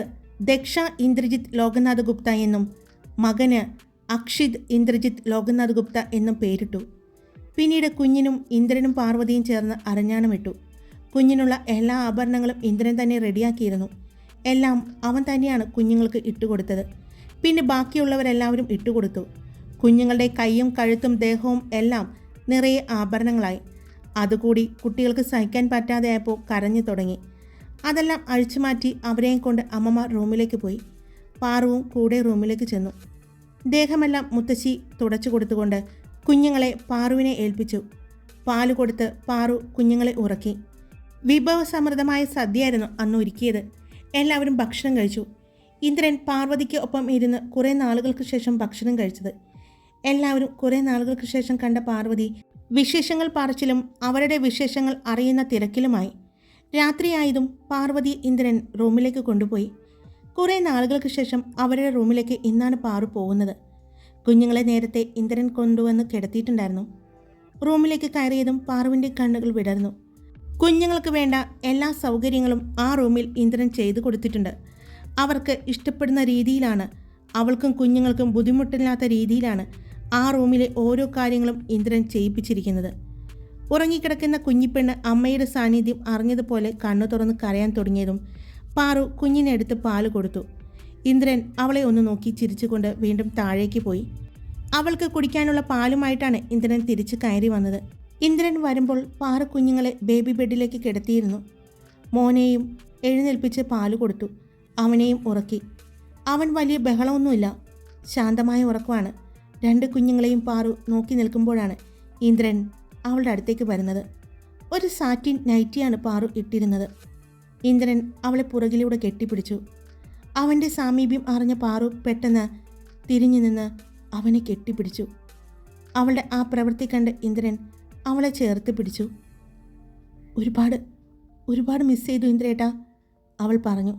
ദക്ഷ ഇന്ദ്രജിത്ത് ലോകനാഥ് ഗുപ്ത എന്നും മകന് അക്ഷിത് ഇന്ദ്രജിത്ത് ലോകനാഥ് ഗുപ്ത എന്നും പേരിട്ടു. പിന്നീട് കുഞ്ഞിനും ഇന്ദ്രനും പാർവതിയും ചേർന്ന് അരഞ്ഞാണമിട്ടു. കുഞ്ഞിനുള്ള എല്ലാ ആഭരണങ്ങളും ഇന്ദ്രൻ തന്നെ റെഡിയാക്കിയിരുന്നു. എല്ലാം അവൻ തന്നെയാണ് കുഞ്ഞുങ്ങൾക്ക് ഇട്ടുകൊടുത്തത്. പിന്നെ ബാക്കിയുള്ളവരെല്ലാവരും ഇട്ടുകൊടുത്തു. കുഞ്ഞുങ്ങളുടെ കൈയും കഴുത്തും ദേഹവും എല്ലാം നിറയെ ആഭരണങ്ങളായി. അതുകൂടി കുട്ടികൾക്ക് സഹിക്കാൻ പറ്റാതെയായപ്പോൾ കരഞ്ഞു തുടങ്ങി. അതെല്ലാം അഴിച്ചുമാറ്റി അവരെയും കൊണ്ട് അമ്മമാർ റൂമിലേക്ക് പോയി. പാറുവും കൂടെ റൂമിലേക്ക് ചെന്നു. ദേഹമെല്ലാം മുത്തശ്ശി തുടച്ചു കൊടുത്തുകൊണ്ട് കുഞ്ഞുങ്ങളെ പാറുവിനെ ഏൽപ്പിച്ചു. പാല് കൊടുത്ത് പാറു കുഞ്ഞുങ്ങളെ ഉറക്കി. വിഭവസമൃദ്ധമായ സദ്യയായിരുന്നു അന്ന് ഒരുക്കിയത്. എല്ലാവരും ഭക്ഷണം കഴിച്ചു. ഇന്ദ്രൻ പാർവതിക്ക് ഒപ്പം ഇരുന്ന് കുറേ നാളുകൾക്ക് ശേഷം ഭക്ഷണം കഴിച്ചത്. എല്ലാവരും കുറേ നാളുകൾക്ക് ശേഷം കണ്ട പാർവതി വിശേഷങ്ങൾ പറച്ചിലും അവരുടെ വിശേഷങ്ങൾ അറിയുന്ന തിരക്കിലുമായി. രാത്രിയായതും പാർവതി ഇന്ദ്രൻ റൂമിലേക്ക് കൊണ്ടുപോയി. കുറേ നാളുകൾക്ക് ശേഷം അവരുടെ റൂമിലേക്ക് ഇന്നാണ് പാറു പോകുന്നത്. കുഞ്ഞുങ്ങളെ നേരത്തെ ഇന്ദ്രൻ കൊണ്ടുവന്ന് കിടത്തിയിട്ടുണ്ടായിരുന്നു. റൂമിലേക്ക് കയറിയതും പാറുവിൻ്റെ കണ്ണുകൾ വിടർന്നു. കുഞ്ഞുങ്ങൾക്ക് വേണ്ട എല്ലാ സൗകര്യങ്ങളും ആ റൂമിൽ ഇന്ദ്രൻ ചെയ്തു കൊടുത്തിട്ടുണ്ട്. അവർക്ക് ഇഷ്ടപ്പെടുന്ന രീതിയിലാണ്, അവൾക്കും കുഞ്ഞുങ്ങൾക്കും ബുദ്ധിമുട്ടില്ലാത്ത രീതിയിലാണ് ആ റൂമിലെ ഓരോ കാര്യങ്ങളും ഇന്ദ്രൻ ചെയ്യിപ്പിച്ചിരിക്കുന്നത്. ഉറങ്ങിക്കിടക്കുന്ന കുഞ്ഞിപ്പെണ്ണ് അമ്മയുടെ സാന്നിധ്യം അറിഞ്ഞതുപോലെ കണ്ണു തുറന്ന് കരയാൻ തുടങ്ങിയതും പാറു കുഞ്ഞിനെടുത്ത് പാല് കൊടുത്തു. ഇന്ദ്രൻ അവളെ ഒന്ന് നോക്കി ചിരിച്ചുകൊണ്ട് വീണ്ടും താഴേക്ക് പോയി. അവൾക്ക് കുടിക്കാനുള്ള പാലുമായിട്ടാണ് ഇന്ദ്രൻ തിരിച്ചു കയറി വന്നത്. ഇന്ദ്രൻ വരുമ്പോൾ പാറു കുഞ്ഞുങ്ങളെ ബേബി ബെഡിലേക്ക് കിടത്തിയിരുന്നു. മോനെയും എഴുന്നേൽപ്പിച്ച് പാല് കൊടുത്തു. അവനെയും ഉറക്കി. അവൻ വലിയ ബഹളമൊന്നുമില്ല, ശാന്തമായ ഉറക്കമാണ്. 2 കുഞ്ഞുങ്ങളെയും പാറു നോക്കി നിൽക്കുമ്പോഴാണ് ഇന്ദ്രൻ അവളുടെ അടുത്തേക്ക് വരുന്നത്. ഒരു സാറ്റിൻ നൈറ്റിയാണ് പാറു ഇട്ടിരുന്നത്. ഇന്ദ്രൻ അവളെ പുറകിലൂടെ കെട്ടിപ്പിടിച്ചു. അവൻ്റെ സാമീപ്യം അറിഞ്ഞ പാറു പെട്ടെന്ന് തിരിഞ്ഞു നിന്ന് അവനെ കെട്ടിപ്പിടിച്ചു. അവളുടെ ആ പ്രവൃത്തി കണ്ട് ഇന്ദ്രൻ അവളെ ചേർത്ത് പിടിച്ചു. ഒരുപാട് മിസ് ചെയ്തു ഇന്ദ്രേട്ടാ, അവൾ പറഞ്ഞു.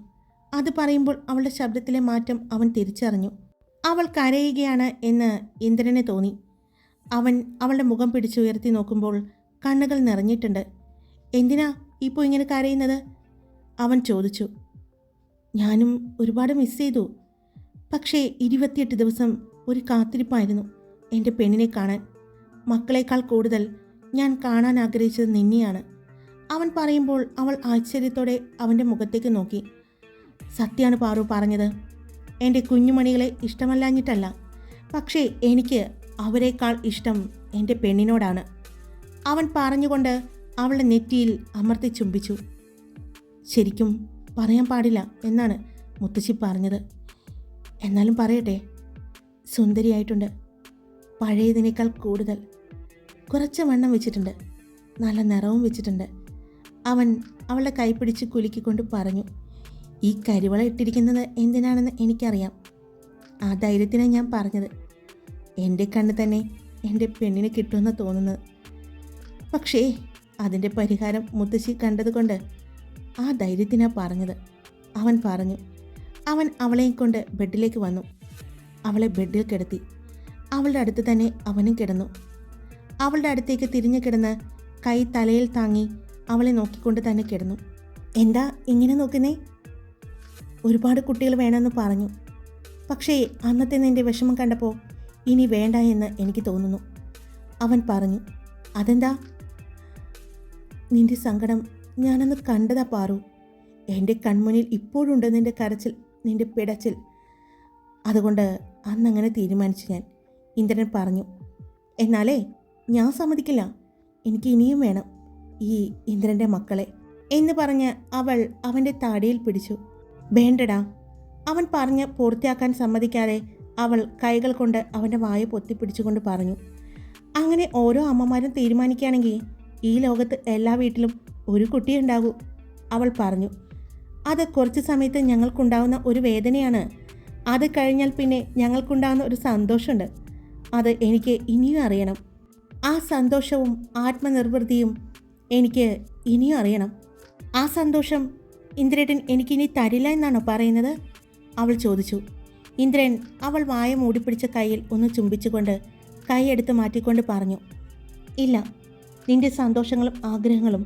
അത് പറയുമ്പോൾ അവളുടെ ശബ്ദത്തിലെ മാറ്റം അവൻ തിരിച്ചറിഞ്ഞു. അവൾ കരയുകയാണ് എന്ന് ഇന്ദ്രന് തോന്നി. അവൻ അവളുടെ മുഖം പിടിച്ചുയർത്തി നോക്കുമ്പോൾ കണ്ണുകൾ നിറഞ്ഞിട്ടുണ്ട്. എന്തിനാ ഇപ്പോൾ ഇങ്ങനെ കരയുന്നത്? അവൻ ചോദിച്ചു. ഞാനും ഒരുപാട് മിസ് ചെയ്തു. പക്ഷേ 28 ദിവസം ഒരു കാത്തിരിപ്പായിരുന്നു എൻ്റെ പെണ്ണിനെ കാണാൻ. മക്കളേക്കാൾ കൂടുതൽ ഞാൻ കാണാൻ ആഗ്രഹിച്ചത് നിന്നെയാണ്. അവൻ പറയുമ്പോൾ അവൾ ആശ്ചര്യത്തോടെ അവൻ്റെ മുഖത്തേക്ക് നോക്കി. സത്യമാണ് പാറു പറഞ്ഞത്. എൻ്റെ കുഞ്ഞുമണികളെ ഇഷ്ടമല്ലാഞ്ഞിട്ടല്ല, പക്ഷേ എനിക്ക് അവരെക്കാൾ ഇഷ്ടം എൻ്റെ പെണ്ണിനോടാണ്. അവൻ പറഞ്ഞുകൊണ്ട് അവളുടെ നെറ്റിയിൽ അമർത്തി ചുംബിച്ചു. ശരിക്കും പറയാൻ പാടില്ല എന്നാണ് മുത്തശ്ശി പറഞ്ഞത്. എന്നാലും പറയട്ടെ, സുന്ദരിയായിട്ടുണ്ട്. പഴയതിനേക്കാൾ കൂടുതൽ. കുറച്ച് വണ്ണം വെച്ചിട്ടുണ്ട്, നല്ല നിറവും വെച്ചിട്ടുണ്ട്. അവൻ അവളുടെ കൈ പിടിച്ച് കുലുക്കിക്കൊണ്ട് പറഞ്ഞു. ഈ കരിവള ഇട്ടിരിക്കുന്നത് എന്തിനാണെന്ന് എനിക്കറിയാം. ആ ധൈര്യത്തിനാണ് ഞാൻ പറഞ്ഞത്. എൻ്റെ കണ്ണ് തന്നെ എൻ്റെ പെണ്ണിന് കിട്ടുമെന്ന് തോന്നുന്നത്. പക്ഷേ അതിൻ്റെ പരിഹാരം മുത്തശ്ശി കണ്ടതുകൊണ്ട് ആ ധൈര്യത്തിനാണ് പറഞ്ഞത്, അവൻ പറഞ്ഞു. അവൻ അവളെയും കൊണ്ട് ബെഡിലേക്ക് വന്നു. അവളെ ബെഡിൽ കിടത്തി. അവളുടെ അടുത്ത് തന്നെ അവനും കിടന്നു. അവളുടെ അടുത്തേക്ക് തിരിഞ്ഞു കിടന്ന് കൈ തലയിൽ താങ്ങി അവളെ നോക്കിക്കൊണ്ട് തന്നെ കിടന്നു. എന്താ ഇങ്ങനെ നോക്കുന്നേ? ഒരുപാട് കുട്ടികൾ വേണമെന്ന് പറഞ്ഞു. പക്ഷേ അന്നത്തെ നിൻ്റെ വിഷമം കണ്ടപ്പോൾ ഇനി വേണ്ട എന്ന് എനിക്ക് തോന്നുന്നു. അവൻ പറഞ്ഞു. അതെന്താ? നിൻ്റെ സങ്കടം ഞാനന്ന് കണ്ടതാ പാറു. എൻ്റെ കൺമുന്നിൽ ഇപ്പോഴുണ്ട് നിൻ്റെ കരച്ചിൽ, നിൻ്റെ പിടച്ചിൽ. അതുകൊണ്ട് അന്നങ്ങനെ തീരുമാനിച്ചു ഞാൻ, ഇന്ദ്രൻ പറഞ്ഞു. എന്നാലേ ഞാൻ സമ്മതിക്കില്ല. എനിക്ക് ഇനിയും വേണം ഈ ഇന്ദ്രൻ്റെ മക്കളെ എന്ന് പറഞ്ഞ് അവൾ അവൻ്റെ താടിയിൽ പിടിച്ചു. വേണ്ടടാ, അവൻ പറഞ്ഞ് പൂർത്തിയാക്കാൻ സമ്മതിക്കാതെ അവൾ കൈകൾ കൊണ്ട് അവൻ്റെ വായ പൊത്തിപ്പിടിച്ചുകൊണ്ട് പറഞ്ഞു. അങ്ങനെ ഓരോ അമ്മമാരും തീരുമാനിക്കുകയാണെങ്കിൽ ഈ ലോകത്ത് എല്ലാ വീട്ടിലും ഒരു കുട്ടിയുണ്ടാകൂ, അവൾ പറഞ്ഞു. അത് കുറച്ച് സമയത്ത് ഞങ്ങൾക്കുണ്ടാകുന്ന ഒരു വേദനയാണ്. അത് കഴിഞ്ഞാൽ പിന്നെ ഞങ്ങൾക്കുണ്ടാകുന്ന ഒരു സന്തോഷമുണ്ട്. അത് എനിക്ക് ഇനിയും അറിയണം. ആ സന്തോഷവും ആത്മനിർവൃതിയും എനിക്ക് ഇനിയും അറിയണം. ആ സന്തോഷം ഇന്ദ്രേട്ടൻ എനിക്കിനി തരില്ല എന്നാണോ പറയുന്നത്? അവൾ ചോദിച്ചു. ഇന്ദ്രൻ അവൾ വായ മൂടിപ്പിടിച്ച കയ്യിൽ ഒന്ന് ചുംബിച്ചുകൊണ്ട് കൈയെടുത്ത് മാറ്റിക്കൊണ്ട് പറഞ്ഞു. ഇല്ല, നിന്റെ സന്തോഷങ്ങളും ആഗ്രഹങ്ങളും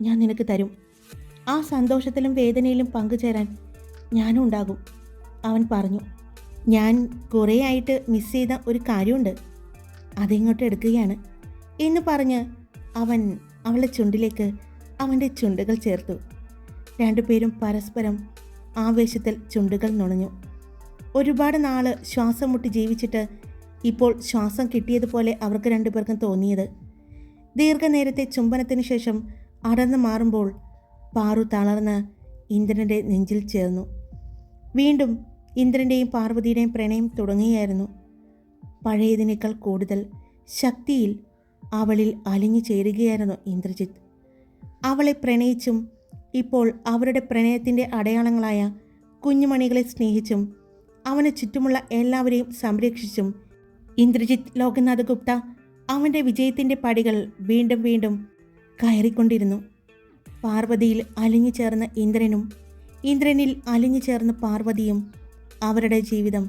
ഞാൻ നിനക്ക് തരും. ആ സന്തോഷത്തിലും വേദനയിലും പങ്കുചേരാൻ ഞാനും ഉണ്ടാകും, അവൻ പറഞ്ഞു. ഞാൻ കുറേ ആയിട്ട് മിസ് ചെയ്ത ഒരു കാര്യമുണ്ട്, അതിങ്ങോട്ട് എടുക്കുകയാണ് എന്ന് പറഞ്ഞ് അവൻ അവളുടെ ചുണ്ടിലേക്ക് അവൻ്റെ ചുണ്ടുകൾ ചേർത്തു. രണ്ടുപേരും പരസ്പരം ആവേശത്തിൽ ചുണ്ടുകൾ നുണഞ്ഞു. ഒരുപാട് നാള് ശ്വാസം മുട്ടി ജീവിച്ചിട്ട് ഇപ്പോൾ ശ്വാസം കിട്ടിയതുപോലെ അവർക്ക് രണ്ടുപേർക്കും തോന്നിയത്. ദീർഘനേരത്തെ ചുംബനത്തിന് ശേഷം അടർന്നു മാറുമ്പോൾ പാറു തളർന്ന് ഇന്ദ്രൻ്റെ നെഞ്ചിൽ ചേർന്നു. വീണ്ടും ഇന്ദ്രൻ്റെയും പാർവതിയുടെയും പ്രണയം തുടങ്ങുകയായിരുന്നു. പഴയതിനേക്കാൾ കൂടുതൽ ശക്തിയിൽ അവളിൽ അലിഞ്ഞു ചേരുകയായിരുന്നു ഇന്ദ്രജിത്ത്. അവളെ പ്രണയിച്ചും ഇപ്പോൾ അവരുടെ പ്രണയത്തിൻ്റെ അടയാളങ്ങളായ കുഞ്ഞുമണികളെ സ്നേഹിച്ചും അവന് ചുറ്റുമുള്ള എല്ലാവരെയും സംരക്ഷിച്ചും ഇന്ദ്രജിത്ത് ലോകനാഥ് ഗുപ്ത അവൻ്റെ വിജയത്തിൻ്റെ പടികൾ വീണ്ടും വീണ്ടും കയറിക്കൊണ്ടിരുന്നു. പാർവതിയിൽ അലിഞ്ഞു ചേർന്ന ഇന്ദ്രനും ഇന്ദ്രനിൽ അലിഞ്ഞു ചേർന്ന പാർവതിയും അവരുടെ ജീവിതം,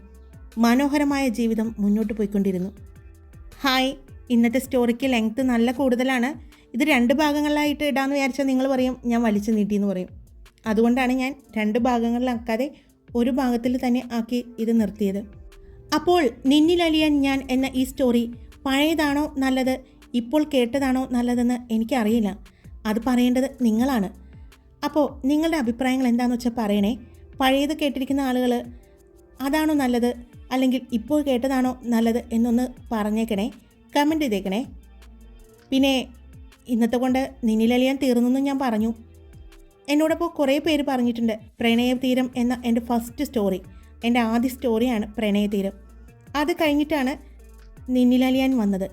മനോഹരമായ ജീവിതം മുന്നോട്ട് പോയിക്കൊണ്ടിരുന്നു. ഹായ്, ഇന്നത്തെ സ്റ്റോറിക്ക് ലെങ്ത്ത് നല്ല കൂടുതലാണ്. ഇത് 2 ഭാഗങ്ങളിലായിട്ട് ഇടാമെന്ന് വിചാരിച്ചാൽ നിങ്ങൾ പറയും ഞാൻ വലിച്ചു നീട്ടിയെന്ന് പറയും. അതുകൊണ്ടാണ് ഞാൻ 2 ഭാഗങ്ങളിലാക്കാതെ ഒരു ഭാഗത്തിൽ തന്നെ ആക്കി ഇത് നിർത്തിയത്. അപ്പോൾ നിന്നിലലിയാൻ ഞാൻ എന്ന ഈ സ്റ്റോറി പഴയതാണോ നല്ലത്, ഇപ്പോൾ കേട്ടതാണോ നല്ലതെന്ന് എനിക്കറിയില്ല. അത് പറയേണ്ടത് നിങ്ങളാണ്. അപ്പോൾ നിങ്ങളുടെ അഭിപ്രായങ്ങൾ എന്താണെന്ന് വെച്ചാൽ പറയണേ. പഴയത് കേട്ടിരിക്കുന്ന ആളുകൾ അതാണോ നല്ലത് അല്ലെങ്കിൽ ഇപ്പോൾ കേട്ടതാണോ നല്ലത് എന്നൊന്ന് പറഞ്ഞേക്കണേ, കമൻറ്റ് ചെയ്തേക്കണേ. പിന്നെ ഇന്നത്തെ കൊണ്ട് നിന്നിലലിയാൻ തീർന്നെന്ന് ഞാൻ പറഞ്ഞു. എന്നോടൊപ്പം കുറേ പേര് പറഞ്ഞിട്ടുണ്ട് പ്രണയതീരം എന്ന എൻ്റെ ഫസ്റ്റ് സ്റ്റോറി, എൻ്റെ ആദ്യ സ്റ്റോറിയാണ് പ്രണയതീരം. അത് കഴിഞ്ഞിട്ടാണ് നിന്നിലലിയാൻ വന്നത്.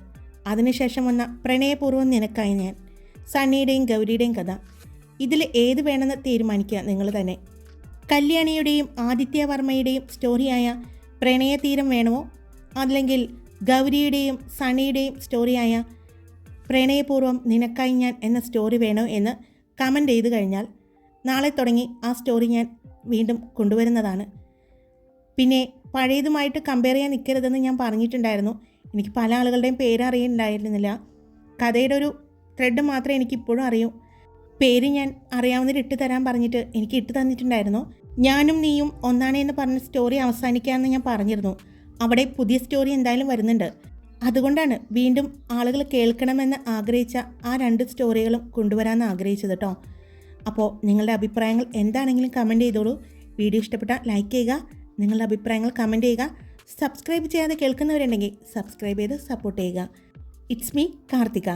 അതിനുശേഷം വന്ന പ്രണയപൂർവ്വം നിനക്കായി ഞാൻ, സണ്ണിയുടെയും ഗൗരിയുടെയും കഥ. ഇതിൽ ഏത് വേണമെന്ന് തീരുമാനിക്കുക നിങ്ങൾ തന്നെ. കല്യാണിയുടെയും ആദിത്യവർമ്മയുടെയും സ്റ്റോറിയായ പ്രണയതീരം വേണമോ, അല്ലെങ്കിൽ ഗൗരിയുടെയും സണ്ണിയുടെയും സ്റ്റോറിയായ പ്രണയപൂർവ്വം നിനക്കായി ഞാൻ എന്ന സ്റ്റോറി വേണോ എന്ന് കമൻറ്റ് ചെയ്ത് കഴിഞ്ഞാൽ നാളെ തുടങ്ങി ആ സ്റ്റോറി ഞാൻ വീണ്ടും കൊണ്ടുവരുന്നതാണ്. പിന്നെ പഴയതുമായിട്ട് കമ്പയർ ചെയ്യാൻ നിൽക്കരുതെന്ന് ഞാൻ പറഞ്ഞിട്ടുണ്ടായിരുന്നു. എനിക്ക് പല ആളുകളുടെയും പേര് അറിയുന്നുണ്ടായിരുന്നില്ല. കഥയുടെ ഒരു ത്രെഡ് മാത്രമേ എനിക്കിപ്പോഴും അറിയൂ. പേര് ഞാൻ അറിയാവുന്നവർ ഇട്ട് തരാൻ പറഞ്ഞിട്ട് എനിക്ക് ഇട്ട് തന്നിട്ടുണ്ടായിരുന്നു. ഞാനും നീയും ഒന്നാണ് എന്ന് പറഞ്ഞ സ്റ്റോറി അവസാനിക്കാമെന്ന് ഞാൻ പറഞ്ഞിരുന്നു. അവിടെ പുതിയ സ്റ്റോറി എന്തായാലും വരുന്നുണ്ട്. അതുകൊണ്ടാണ് വീണ്ടും ആളുകൾ കേൾക്കണമെന്ന് ആഗ്രഹിച്ച ആ 2 സ്റ്റോറികളും കൊണ്ടുവരാമെന്ന് ആഗ്രഹിച്ചത് കേട്ടോ. അപ്പോൾ നിങ്ങളുടെ അഭിപ്രായങ്ങൾ എന്താണെങ്കിലും കമൻറ്റ് ചെയ്തോളൂ. വീഡിയോ ഇഷ്ടപ്പെട്ടാൽ ലൈക്ക് ചെയ്യുക, നിങ്ങളുടെ അഭിപ്രായങ്ങൾ കമൻറ്റ് ചെയ്യുക. സബ്സ്ക്രൈബ് ചെയ്യാതെ കേൾക്കുന്നവരുണ്ടെങ്കിൽ സബ്സ്ക്രൈബ് ചെയ്ത് സപ്പോർട്ട് ചെയ്യുക. It's me Karthika.